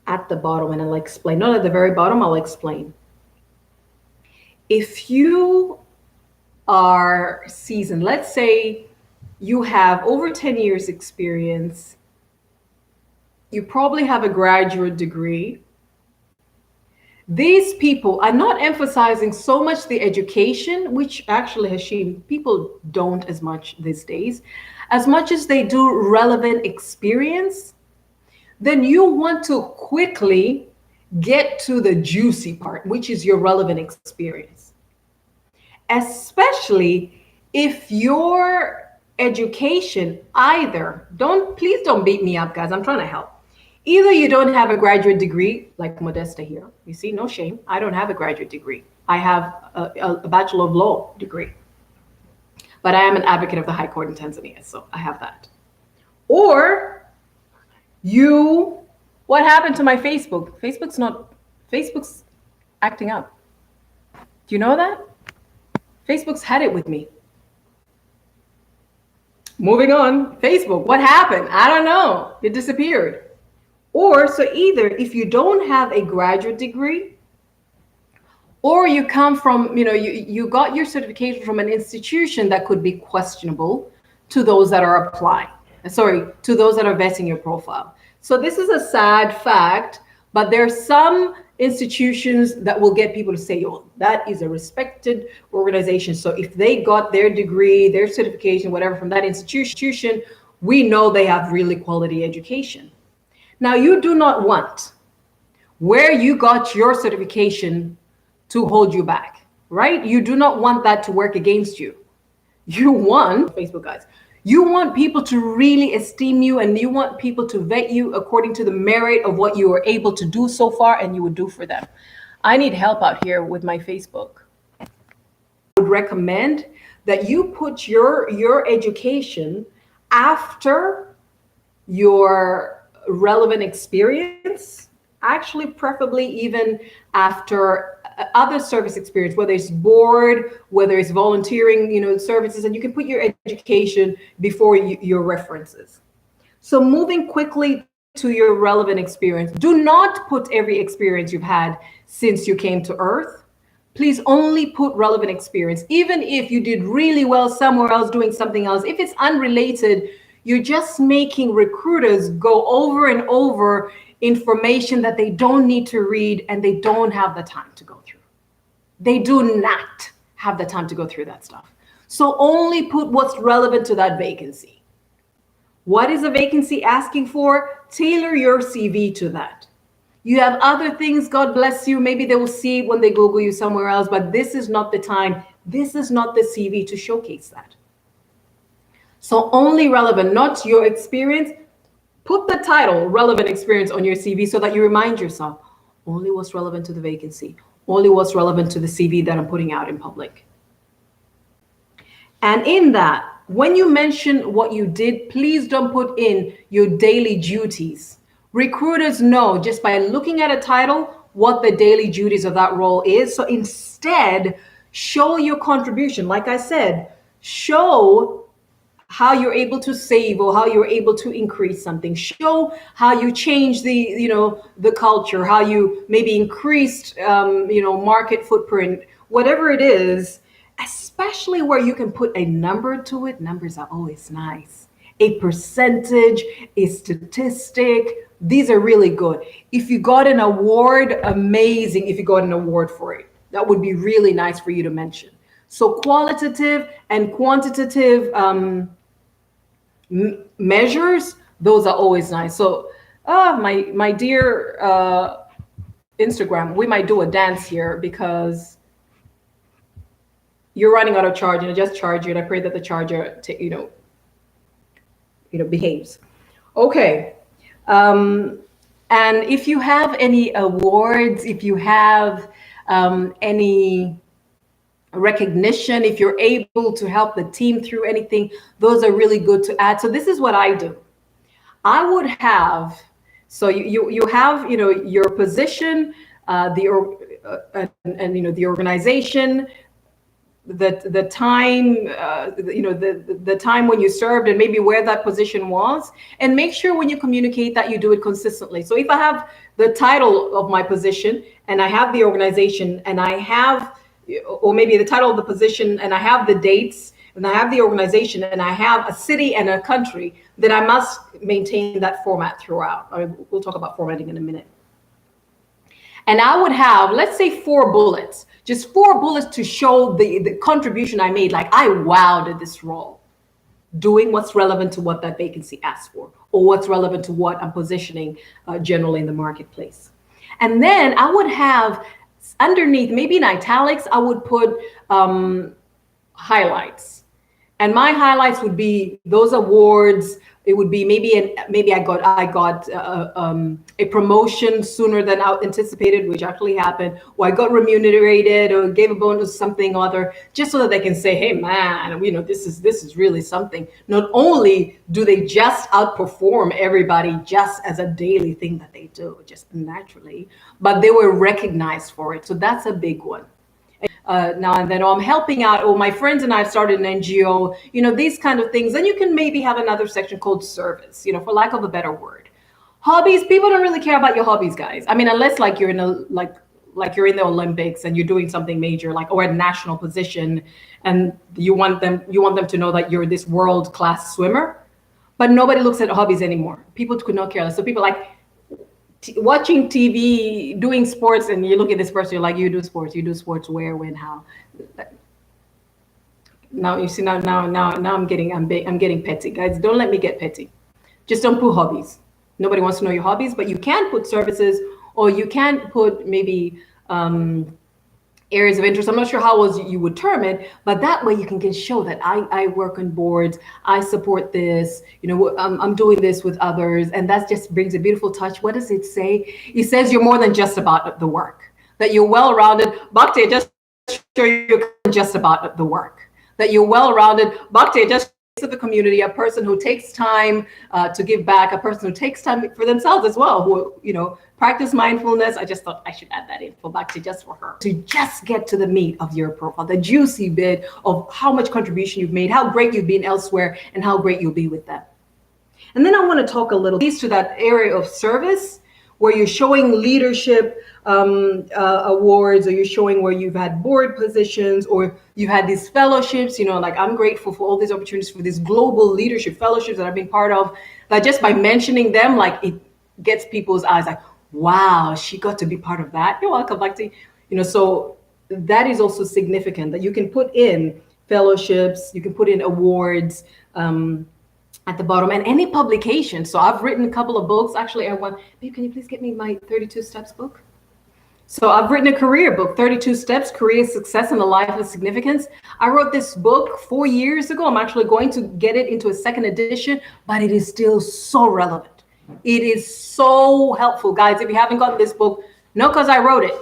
Speaker 1: at the bottom, and I'll explain. Not at the very bottom, I'll explain. If you are seasoned, let's say you have over 10 years experience, you probably have a graduate degree. These people are not emphasizing so much the education, which actually, Hashim, people don't as much these days, as much as they do relevant experience. Then you want to quickly get to the juicy part, which is your relevant experience. Especially if your education please don't beat me up, guys, I'm trying to help. Either you don't have a graduate degree, like Modesta here. You see, no shame. I don't have a graduate degree. I have a Bachelor of Law degree. But I am an advocate of the High Court in Tanzania, so I have that. Or what happened to my Facebook? Facebook's acting up. Do you know that? Facebook's had it with me. Moving on, Facebook, what happened? I don't know. It disappeared. Or, so either if you don't have a graduate degree, or you come from, you got your certification from an institution that could be questionable to those that are applying. To those that are vetting your profile. So this is a sad fact, but there are some institutions that will get people to say, oh, that is a respected organization. So if they got their degree, their certification, whatever from that institution, we know they have really quality education. Now, you do not want where you got your certification to hold you back, right? You do not want that to work against you. You want, Facebook guys, you want people to really esteem you, and you want people to vet you according to the merit of what you were able to do so far and you would do for them. I need help out here with my Facebook. I would recommend that you put your education after your relevant experience, actually preferably even after other service experience, whether it's board, whether it's volunteering, services, and you can put your education before your references. So moving quickly to your relevant experience, do not put every experience you've had since you came to Earth. Please only put relevant experience. Even if you did really well somewhere else doing something else, if it's unrelated, you're just making recruiters go over and over information that they don't need to read and they don't have the time to go through. They do not have the time to go through that stuff. So only put what's relevant to that vacancy. What is a vacancy asking for? Tailor your CV to that. You have other things, God bless you. Maybe they will see it when they Google you somewhere else, but this is not the time. This is not the CV to showcase that. So only relevant, not your experience. Put the title relevant experience on your CV so that you remind yourself, only what's relevant to the vacancy, only what's relevant to the CV that I'm putting out in public. And in that, when you mention what you did, please don't put in your daily duties. Recruiters know just by looking at a title what the daily duties of that role is. So instead, show your contribution. Like I said, show how you're able to save or how you're able to increase something. Show how you change the culture, how you maybe increased, market footprint, whatever it is, especially where you can put a number to it. Numbers are always nice. A percentage, a statistic. These are really good. If you got an award, amazing. If you got an award for it, that would be really nice for you to mention. So qualitative and quantitative measures, those are always nice. So my dear Instagram, we might do a dance here because you're running out of charge, and I just charge you, and I pray that the charger behaves. Okay. And if you have any awards, if you have any recognition, if you're able to help the team through anything, those are really good to add. So this is what I do. I would have, so you have, your position, and the organization, the time, the time when you served, and maybe where that position was, and make sure when you communicate that you do it consistently. So if I have the title of my position and I have the organization and I have, or maybe the title of the position and I have the dates and I have the organization and I have a city and a country, then I must maintain that format throughout. We'll talk about formatting in a minute. And I would have, let's say, 4 bullets, just 4 bullets to show the contribution I made. Like, I wowed at this role, doing what's relevant to what that vacancy asks for, or what's relevant to what I'm positioning generally in the marketplace. And then I would have underneath, maybe in italics, I would put highlights. And my highlights would be those awards. It would be maybe I got a promotion sooner than I anticipated, which actually happened, or I got remunerated or gave a bonus, something or other, just so that they can say, hey man, this is really something. Not only do they just outperform everybody just as a daily thing that they do, just naturally, but they were recognized for it. So that's a big one. Now and then, I'm helping out, or my friends and I have started an NGO, these kind of things. Then you can maybe have another section called service, for lack of a better word. Hobbies, people don't really care about your hobbies, guys. I mean, unless like you're in you're in the Olympics and you're doing something major, or a national position, and you want them to know that you're this world-class swimmer. But nobody looks at hobbies anymore. People could not care less. So people watching TV, doing sports, and you look at this person, you're like, you do sports where, when, how? Now you see, now I'm getting petty, guys. Don't let me get petty. Just don't put hobbies. Nobody wants to know your hobbies, but you can put services, or you can put maybe areas of interest. I'm not sure how else you would term it, but that way you can show that I work on boards, I support this, I'm doing this with others, and that just brings a beautiful touch. What does it say? It says you're more than just about the work, that you're well-rounded. Bhakti, just show you're just about the work, that you're well-rounded. Bhakti, just to the community, a person who takes time to give back, a person who takes time for themselves as well, who practice mindfulness. I just thought I should add that in for Bhakti, just for her, to just get to the meat of your profile, the juicy bit of how much contribution you've made, how great you've been elsewhere, and how great you'll be with them. And then I want to talk a little to that area of service, where you're showing leadership awards, or you're showing where you've had board positions, or you've had these fellowships. I'm grateful for all these opportunities for these global leadership fellowships that I've been part of, that just by mentioning them, it gets people's eyes like, wow, she got to be part of that. You're welcome, Bhakti. So that is also significant, that you can put in fellowships, you can put in awards at the bottom, and any publication. So I've written a couple of books. Actually, babe, can you please get me my 32 Steps book? So I've written a career book, 32 Steps, Career Success and a Life of Significance. I wrote this book 4 years ago. I'm actually going to get it into a second edition, but it is still so relevant. It is so helpful, guys. If you haven't gotten this book, not because I wrote it.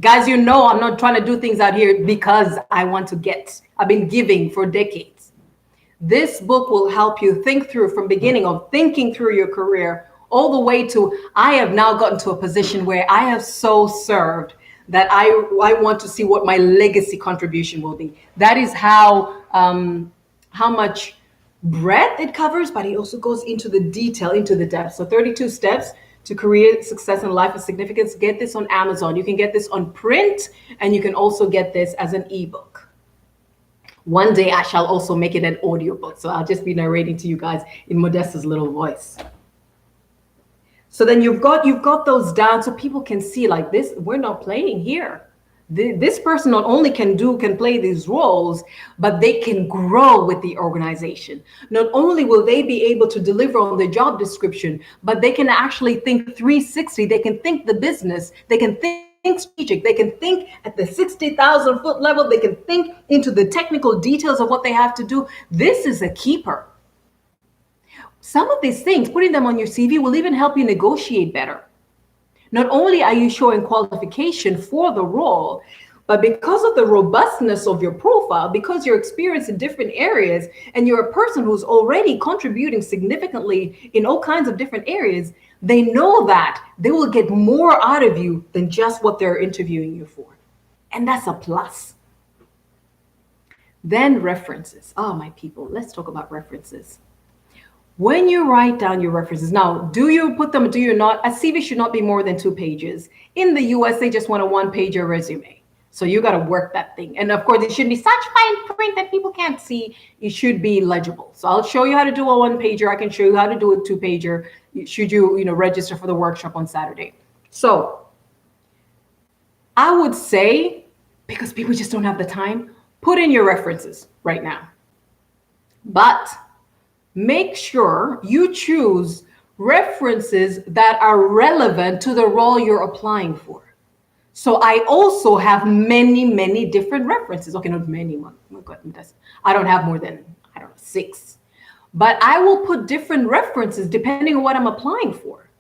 Speaker 1: Guys, I'm not trying to do things out here because I want to get. I've been giving for decades. This book will help you think through, from beginning of thinking through your career all the way to, I have now gotten to a position where I have so served that I want to see what my legacy contribution will be. That is how much breadth it covers, but it also goes into the detail, into the depth. So 32 Steps to Career Success and Life of Significance. Get this on Amazon. You can get this on print, and you can also get this as an ebook. One day I shall also make it an audiobook. So I'll just be narrating to you guys in Modesta's little voice. So then you've got those down so people can see, like, this, we're not playing here. This person not only can play these roles, but they can grow with the organization. Not only will they be able to deliver on the job description, but they can actually think 360. They can think the business. They can think strategic. They can think at the 60,000 foot level. They can think into the technical details of what they have to do. This is a keeper. Some of these things, putting them on your CV, will even help you negotiate better. Not only are you showing qualification for the role, but because of the robustness of your profile, because you're experienced in different areas, and you're a person who's already contributing significantly in all kinds of different areas, they know that they will get more out of you than just what they're interviewing you for. And that's a plus. Then references. Oh, my people, let's talk about references. When you write down your references, now, do you put them, do you not? A CV should not be more than 2 pages. In the US, they just want a 1-pager resume. So you got to work that thing. And of course, it shouldn't be such fine print that people can't see. It should be legible. So I'll show you how to do a 1-pager. I can show you how to do a 2-pager. Should you, register for the workshop on Saturday. So I would say, because people just don't have the time, put in your references right now. But make sure you choose references that are relevant to the role you're applying for. So I also have many, many different references. Okay, not many. My goodness. I don't have more than, 6. But I will put different references depending on what I'm applying for.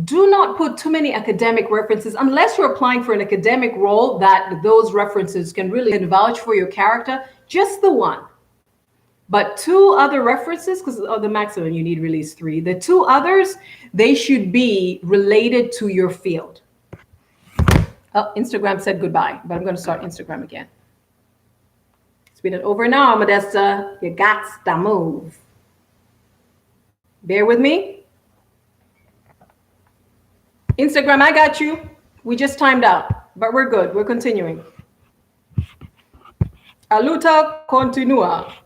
Speaker 1: Do not put too many academic references unless you're applying for an academic role that those references can really vouch for your character. Just the one. But 2 other references, because the maximum you need really is 3. The 2 others, they should be related to your field. Oh, Instagram said goodbye, but I'm going to start Instagram again. It's been over now, Modesta. You got to move. Bear with me. Instagram, I got you. We just timed out, but we're good. We're continuing. Aluta continua.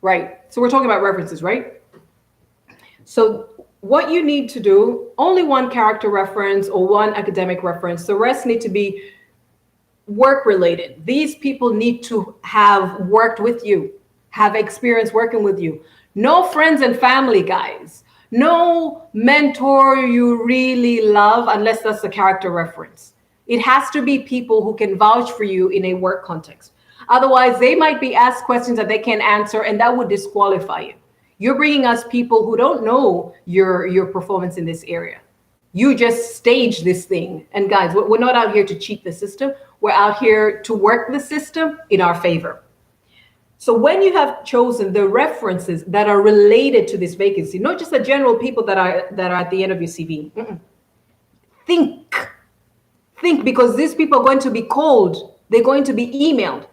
Speaker 1: Right. So we're talking about references, right? So what you need to do, only 1 character reference or 1 academic reference. The rest need to be work related. These people need to have worked with you, have experience working with you. No friends and family, guys. No mentor you really love unless that's a character reference. It has to be people who can vouch for you in a work context. Otherwise, they might be asked questions that they can't answer, and that would disqualify you. You're bringing us people who don't know your performance in this area. You just stage this thing. And guys, we're not out here to cheat the system. We're out here to work the system in our favor. So when you have chosen the references that are related to this vacancy, not just the general people that are at the end of your CV, think, because these people are going to be called. They're going to be emailed.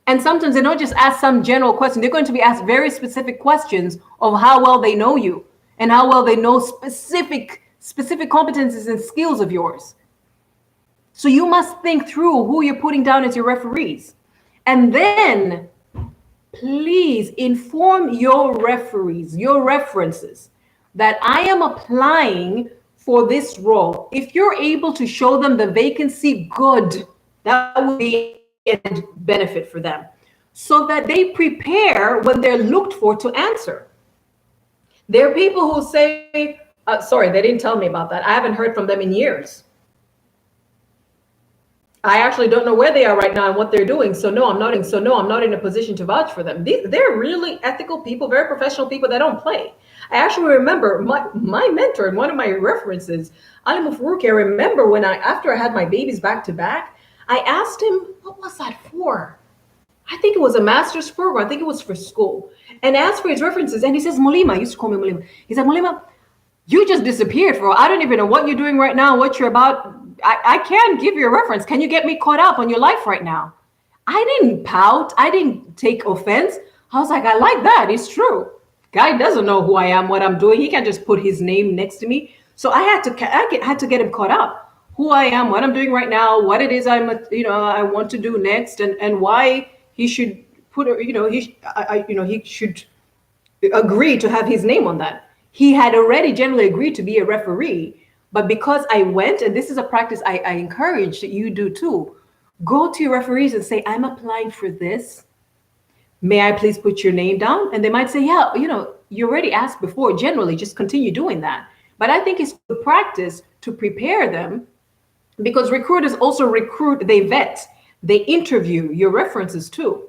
Speaker 1: And sometimes they're not just asked some general question. They're going to be asked very specific questions of how well they know you and how well they know specific competencies and skills of yours. So you must think through who you're putting down as your referees. And then please inform your referees, your references, that I am applying for this role. If you're able to show them the vacancy, good. That would be a benefit for them, so that they prepare when they're looked for to answer. There are people who say, sorry, they didn't tell me about that. I haven't heard from them in years. I actually don't know where they are right now and what they're doing. So no, I'm not in a position to vouch for them. They're really ethical people, very professional people that don't play. I actually remember my mentor and one of my references, Ali Mufruki. I remember after I had my babies back to back, I asked him, what was that for? I think it was a master's program. I think it was for school. And asked for his references. And he says, Mulima, he used to call me Mulima. He said, Mulima, you just disappeared I don't even know what you're doing right now, what you're about. I can't give you a reference. Can you get me caught up on your life right now? I didn't pout. I didn't take offense. I was like, I like that. It's true. Guy doesn't know who I am, what I'm doing. He can't just put his name next to me. So I had to get him caught up. Who I am, what I'm doing right now, what it is I want to do next, and why he should he should agree to have his name on that. He had already generally agreed to be a referee, but because I went, and this is a practice I encourage that you do too, go to your referees and say, I'm applying for this. May I please put your name down? And they might say, yeah, you already asked before. Generally, just continue doing that. But I think it's good practice to prepare them, because recruiters also recruit, they vet, they interview your references too,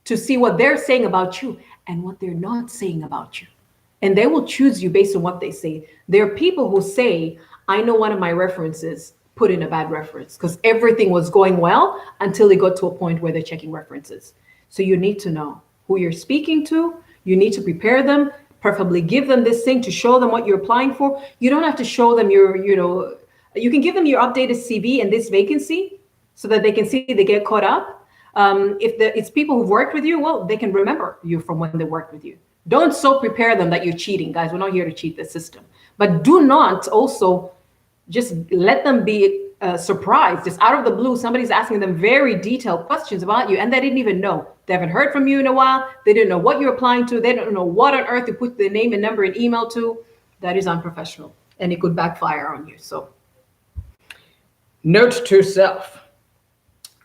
Speaker 1: to see what they're saying about you and what they're not saying about you. and they will choose you based on what they say. There are people who say, I know one of my references put in a bad reference because everything was going well until it got to a point where they're checking references. So you need to know who you're speaking to. You need to prepare them, preferably give them this thing to show them what you're applying for. You don't have to show them you can give them your updated CV and this vacancy so that they can see they get caught up. If it's people who've worked with you, well, they can remember you from when they worked with you. Don't so prepare them that you're cheating, guys. We're not here to cheat the system. But do not also just let them be surprised. Just out of the blue, somebody's asking them very detailed questions about you, and they didn't even know. They haven't heard from you in a while. They didn't know what you're applying to. They don't know what on earth to put their name and number and email to. That is unprofessional, and it could backfire on you. So, note to self.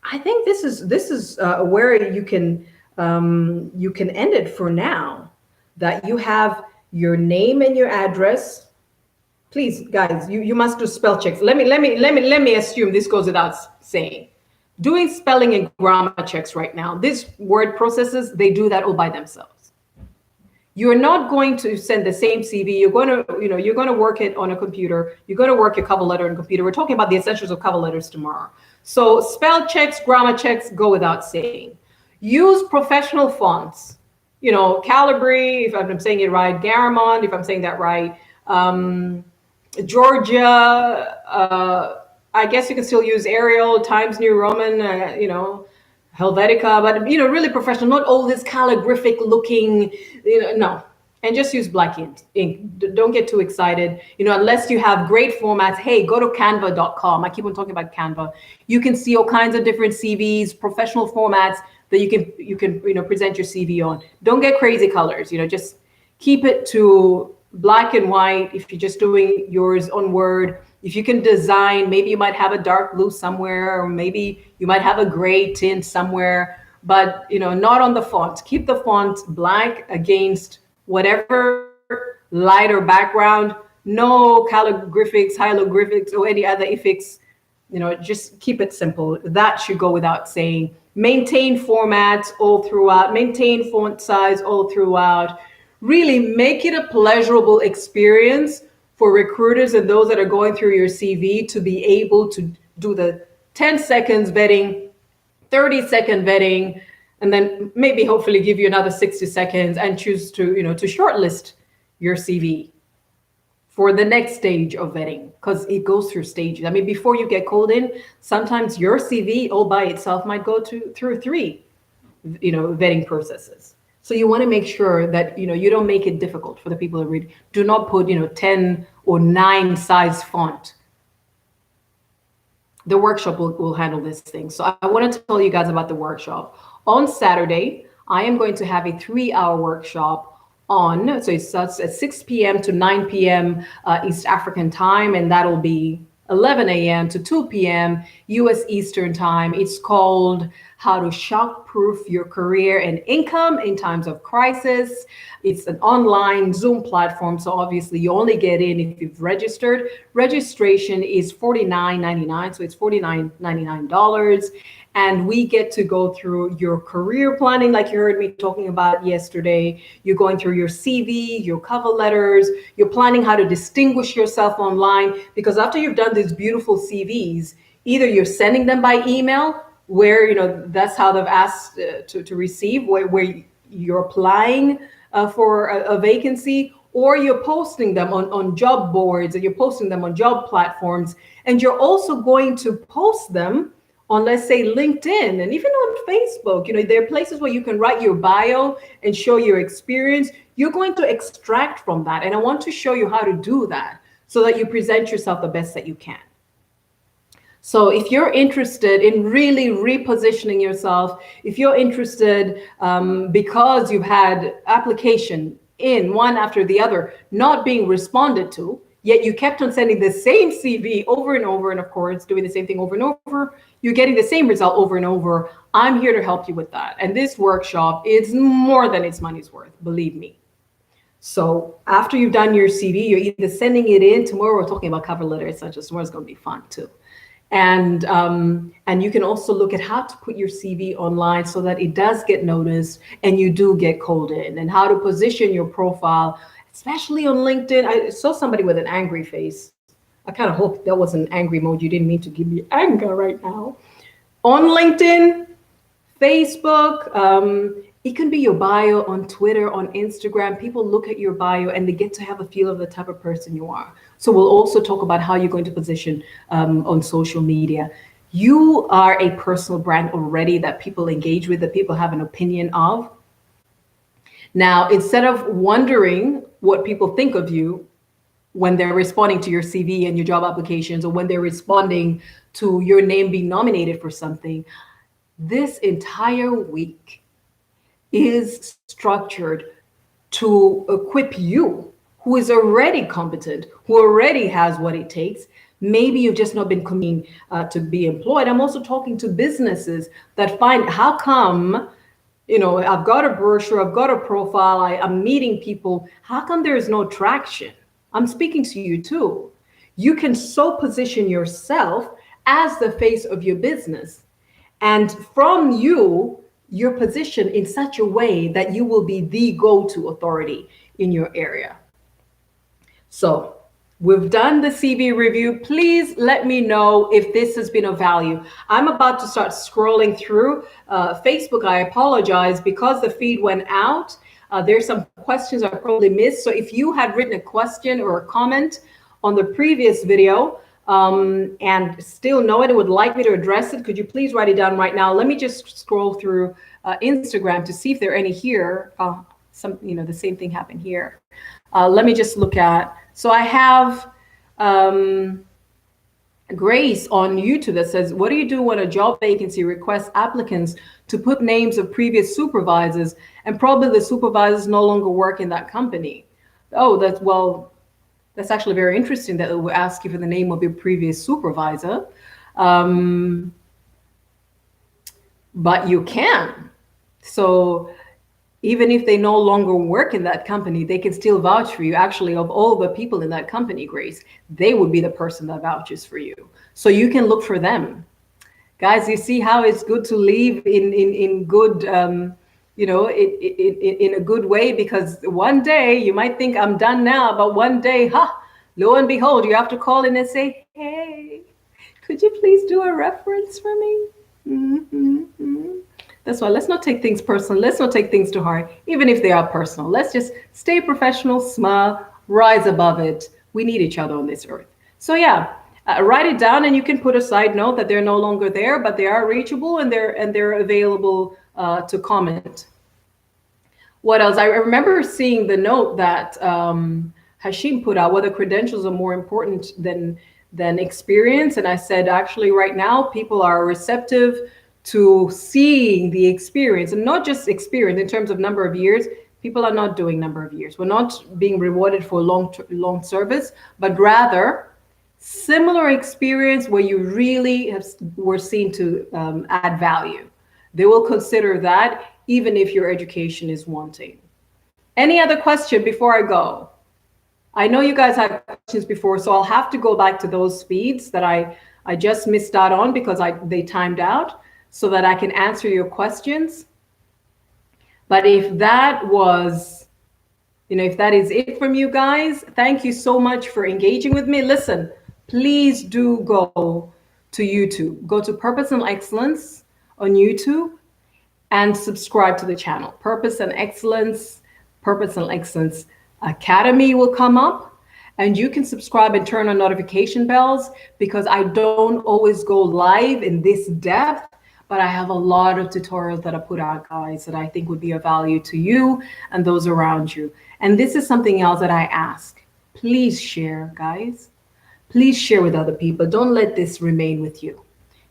Speaker 1: I think this is where you can end it for now. That you have your name and your address. Please, guys, you must do spell checks. Let me assume this goes without saying. Doing spelling and grammar checks right now. These word processors, they do that all by themselves. You're not going to send the same CV. You're going to work it on a computer. You're going to work your cover letter on a computer. We're talking about the essentials of cover letters tomorrow. So spell checks, grammar checks go without saying. Use professional fonts. Calibri, if I'm saying it right, Garamond, if I'm saying that right, Georgia, I guess you can still use Arial, Times New Roman, Helvetica, but really professional, not all this calligraphic looking, no. And just use black ink. Don't get too excited. Unless you have great formats, hey, go to canva.com. I keep on talking about Canva. You can see all kinds of different CVs, professional formats that you can present your CV on. Don't get crazy colors. Just keep it to black and white. If you're just doing yours on Word, if you can design, maybe you might have a dark blue somewhere, or maybe you might have a gray tint somewhere, but not on the font. Keep the font black against whatever lighter background. No calligraphics, hieroglyphics, or any other effects. Just keep it simple. That should go without saying. Maintain formats all throughout. Maintain font size all throughout. Really make it a pleasurable experience for recruiters and those that are going through your CV to be able to do the 10 seconds vetting, 30-second vetting, and then maybe hopefully give you another 60 seconds and choose to shortlist your CV for the next stage of vetting, because it goes through stages. I mean, before you get called in, sometimes your CV all by itself might go through 3 vetting processes. So you want to make sure that you don't make it difficult for the people to read. Do not put 10 or 9 size font. The workshop will handle this thing. So I want to tell you guys about the workshop. On Saturday, I am going to have a 3-hour workshop so it starts at 6 p.m. to 9 p.m. East African time, and that'll be 11 a.m. to 2 p.m. U.S. Eastern time. It's called How to Shock-Proof Your Career and Income in Times of Crisis. It's an online Zoom platform, so obviously you only get in if you've registered. Registration is $49.99, so it's $49.99. And we get to go through your career planning, like you heard me talking about yesterday. You're going through your CV, your cover letters. You're planning how to distinguish yourself online, because after you've done these beautiful CVs, either you're sending them by email, where that's how they've asked to receive, where you're applying for a vacancy, or you're posting them on job boards, and you're posting them on job platforms, and you're also going to post them on, let's say, LinkedIn and even on Facebook. There are places where you can write your bio and show your experience. You're going to extract from that. And I want to show you how to do that so that you present yourself the best that you can. So if you're interested in really repositioning yourself, if you're interested because you've had application in one after the other not being responded to, yet you kept on sending the same CV over and over, and of course, doing the same thing over and over, you're getting the same result over and over, I'm here to help you with that. And this workshop is more than its money's worth, believe me. So after you've done your CV, you're either sending it in. Tomorrow we're talking about cover letters, such as tomorrow's going to be fun too. And you can also look at how to put your CV online so that it does get noticed and you do get called in, and how to position your profile especially on LinkedIn. I saw somebody with an angry face. I kind of hope that was an angry mode. You didn't mean to give me anger right now. On LinkedIn, Facebook, it can be your bio on Twitter, on Instagram. People look at your bio and they get to have a feel of the type of person you are. So we'll also talk about how you're going to position on social media. You are a personal brand already that people engage with, that people have an opinion of. Now, instead of wondering what people think of you when they're responding to your CV and your job applications, or when they're responding to your name being nominated for something, this entire week is structured to equip you, who is already competent, who already has what it takes. Maybe you've just not been coming to be employed. I'm also talking to businesses that find, how come, I've got a brochure, I've got a profile, I'm meeting people. How come there is no traction? I'm speaking to you too. You can so position yourself as the face of your business. And from your position in such a way that you will be the go-to authority in your area. So we've done the CV review. Please let me know if this has been of value. I'm about to start scrolling through Facebook. I apologize because the feed went out. There's some questions I probably missed. So if you had written a question or a comment on the previous video and still know it and would like me to address it, could you please write it down right now? Let me just scroll through Instagram to see if there are any here. The same thing happened here. Let me just look at. So I have Grace on YouTube that says, what do you do when a job vacancy requests applicants to put names of previous supervisors and probably the supervisors no longer work in that company? Oh, that's actually very interesting that it will ask you for the name of your previous supervisor. But you can. So even if they no longer work in that company, they can still vouch for you. Actually, of all the people in that company, Grace, they would be the person that vouches for you. So you can look for them. Guys, you see how it's good to leave in good, in a good way, because one day you might think I'm done now, but one day, lo and behold, you have to call in and say, hey, could you please do a reference for me? That's why let's not take things personal. Let's not take things to heart, even if they are personal. Let's just stay professional, smile, rise above it. We need each other on this earth. So yeah, write it down, and you can put a side note that they're no longer there, but they are reachable and they're available to comment. What else? I remember seeing the note that Hashim put out, whether credentials are more important than experience. And I said, actually, right now, people are receptive to seeing the experience, and not just experience in terms of number of years. People are not doing number of years. We're not being rewarded for long service, but rather similar experience where you really were seen to add value. They will consider that even if your education is wanting. Any other question before I go? I know you guys had questions before, so I'll have to go back to those feeds that I just missed out on because they timed out, so that I can answer your questions. But if that was, if that is it from you guys, thank you so much for engaging with me. Listen, please do go to YouTube. Go to Purpose and Excellence on YouTube and subscribe to the channel. Purpose and Excellence Academy will come up, and you can subscribe and turn on notification bells, because I don't always go live in this depth. But I have a lot of tutorials that I put out, guys, that I think would be of value to you and those around you. And this is something else that I ask. Please share, guys. Please share with other people. Don't let this remain with you.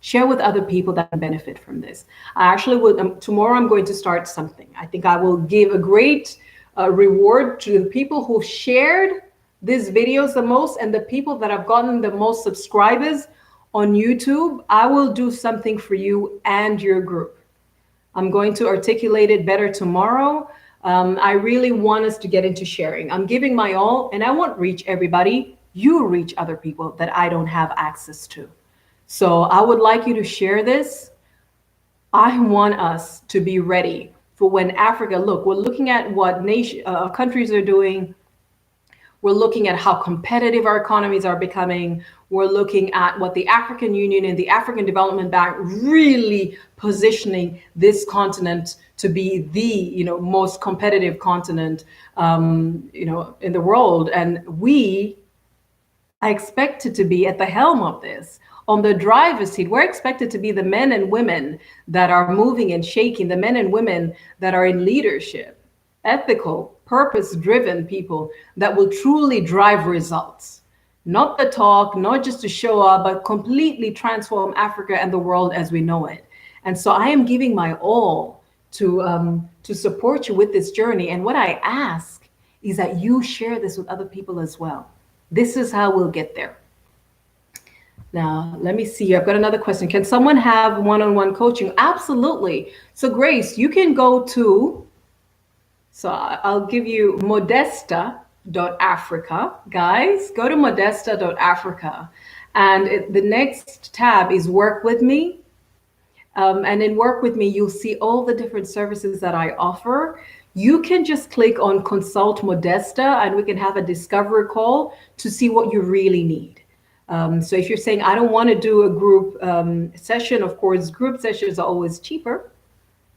Speaker 1: Share with other people that can benefit from this. I actually will, tomorrow I'm going to start something. I think I will give a great reward to the people who shared these videos the most, and the people that have gotten the most subscribers on YouTube. I will do something for you and your group. I'm going to articulate it better tomorrow. I really want us to get into sharing. I'm giving my all, and I won't reach everybody. You reach other people that I don't have access to. So I would like you to share this. I want us to be ready for when Africa, look, we're looking at what countries are doing We're looking at how competitive our economies are becoming. We're looking at what the African Union and the African Development Bank really positioning this continent to be the most competitive continent in the world. And we are expected to be at the helm of this. On the driver's seat, we're expected to be the men and women that are moving and shaking, the men and women that are in leadership, ethical, purpose-driven people that will truly drive results. Not the talk, not just to show up, but completely transform Africa and the world as we know it. And so I am giving my all to support you with this journey. And what I ask is that you share this with other people as well. This is how we'll get there. Now, let me see. I've got another question. Can someone have one-on-one coaching? Absolutely. So Grace, you can go to, so I'll give you modesta.africa. Guys, go to modesta.africa. And the next tab is Work With Me. And in Work With Me, you'll see all the different services that I offer. You can just click on Consult Modesta and we can have a discovery call to see what you really need. So if you're saying, I don't want to do a group session, of course, group sessions are always cheaper,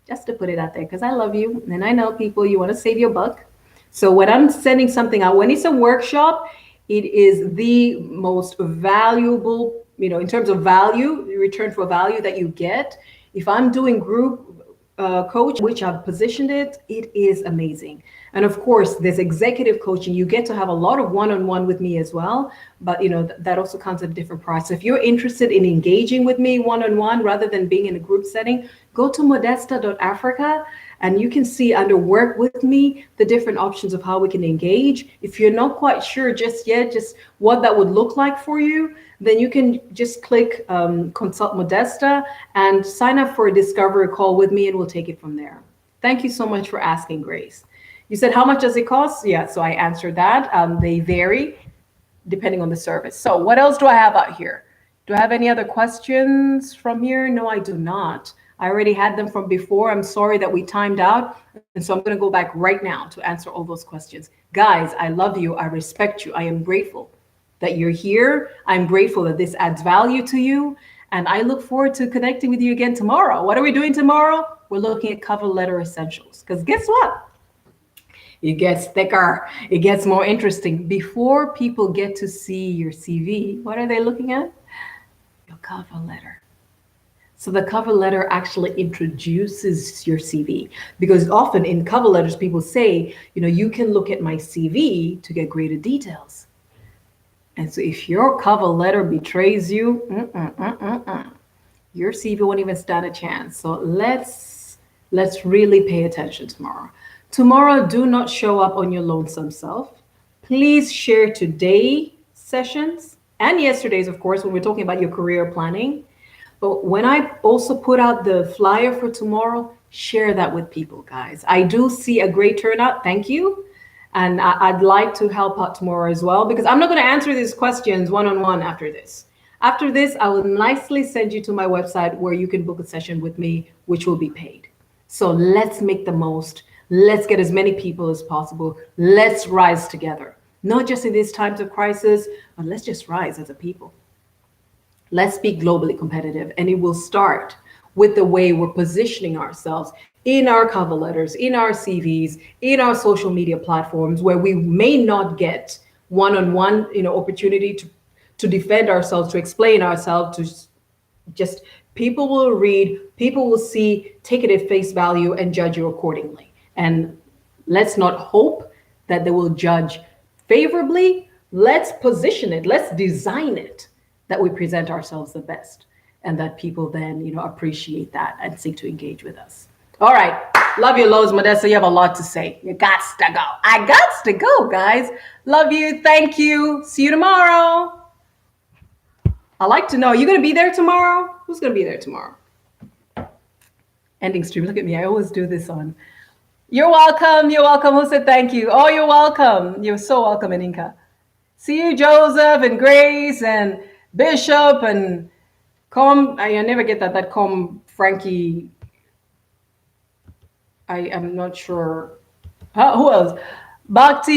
Speaker 1: just to put it out there, because I love you. And I know people, you want to save your buck. So when I'm sending something out, when it's a workshop, it is the most valuable, in terms of value, return for value that you get. If I'm doing group coach, which I've positioned it is amazing. And of course, there's executive coaching. You get to have a lot of one-on-one with me as well, but that also comes at a different price. So if you're interested in engaging with me one-on-one rather than being in a group setting, go to modesta.africa and you can see under Work With Me the different options of how we can engage. If you're not quite sure just yet, just what that would look like for you, then you can just click Consult Modesta and sign up for a discovery call with me and we'll take it from there. Thank you so much for asking, Grace. You said, how much does it cost? Yeah, so I answered that. They vary depending on the service. So what else do I have out here? Do I have any other questions from here? No, I do not. I already had them from before. I'm sorry that we timed out. And so I'm going to go back right now to answer all those questions. Guys, I love you. I respect you. I am grateful that you're here. I'm grateful that this adds value to you. And I look forward to connecting with you again tomorrow. What are we doing tomorrow? We're looking at cover letter essentials. Because guess what? It gets thicker. It gets more interesting. Before people get to see your CV, what are they looking at? Your cover letter. So the cover letter actually introduces your CV, because often in cover letters, people say, you can look at my CV to get greater details. And so if your cover letter betrays you, your CV won't even stand a chance. So let's really pay attention tomorrow. Tomorrow, do not show up on your lonesome self. Please share today's sessions and yesterday's, of course, when we're talking about your career planning. But when I also put out the flyer for tomorrow, share that with people, guys. I do see a great turnout. Thank you. And I'd like to help out tomorrow as well, because I'm not going to answer these questions one-on-one after this. After this, I will nicely send you to my website where you can book a session with me, which will be paid. So let's make the most. Let's get as many people as possible. Let's rise together, not just in these times of crisis, but let's just rise as a people. Let's be globally competitive, and it will start with the way we're positioning ourselves in our cover letters, in our CVs, in our social media platforms, where we may not get one-on-one, opportunity to defend ourselves, to explain ourselves, to just people will read, people will see, take it at face value, and judge you accordingly. And let's not hope that they will judge favorably. Let's position it, let's design it that we present ourselves the best, and that people then, appreciate that and seek to engage with us. All right. Love you loads, Modesta. You have a lot to say. You gots to go. I gots to go, guys. Love you. Thank you. See you tomorrow. I'd like to know, are you going to be there tomorrow? Who's going to be there tomorrow? Ending stream. Look at me. I always do this on. You're welcome. You're welcome. Who said thank you? Oh, you're welcome. You're so welcome, Aninka. See you, Joseph and Grace and Bishop and I never get that Frankie. I am not sure. Who else? Bhakti.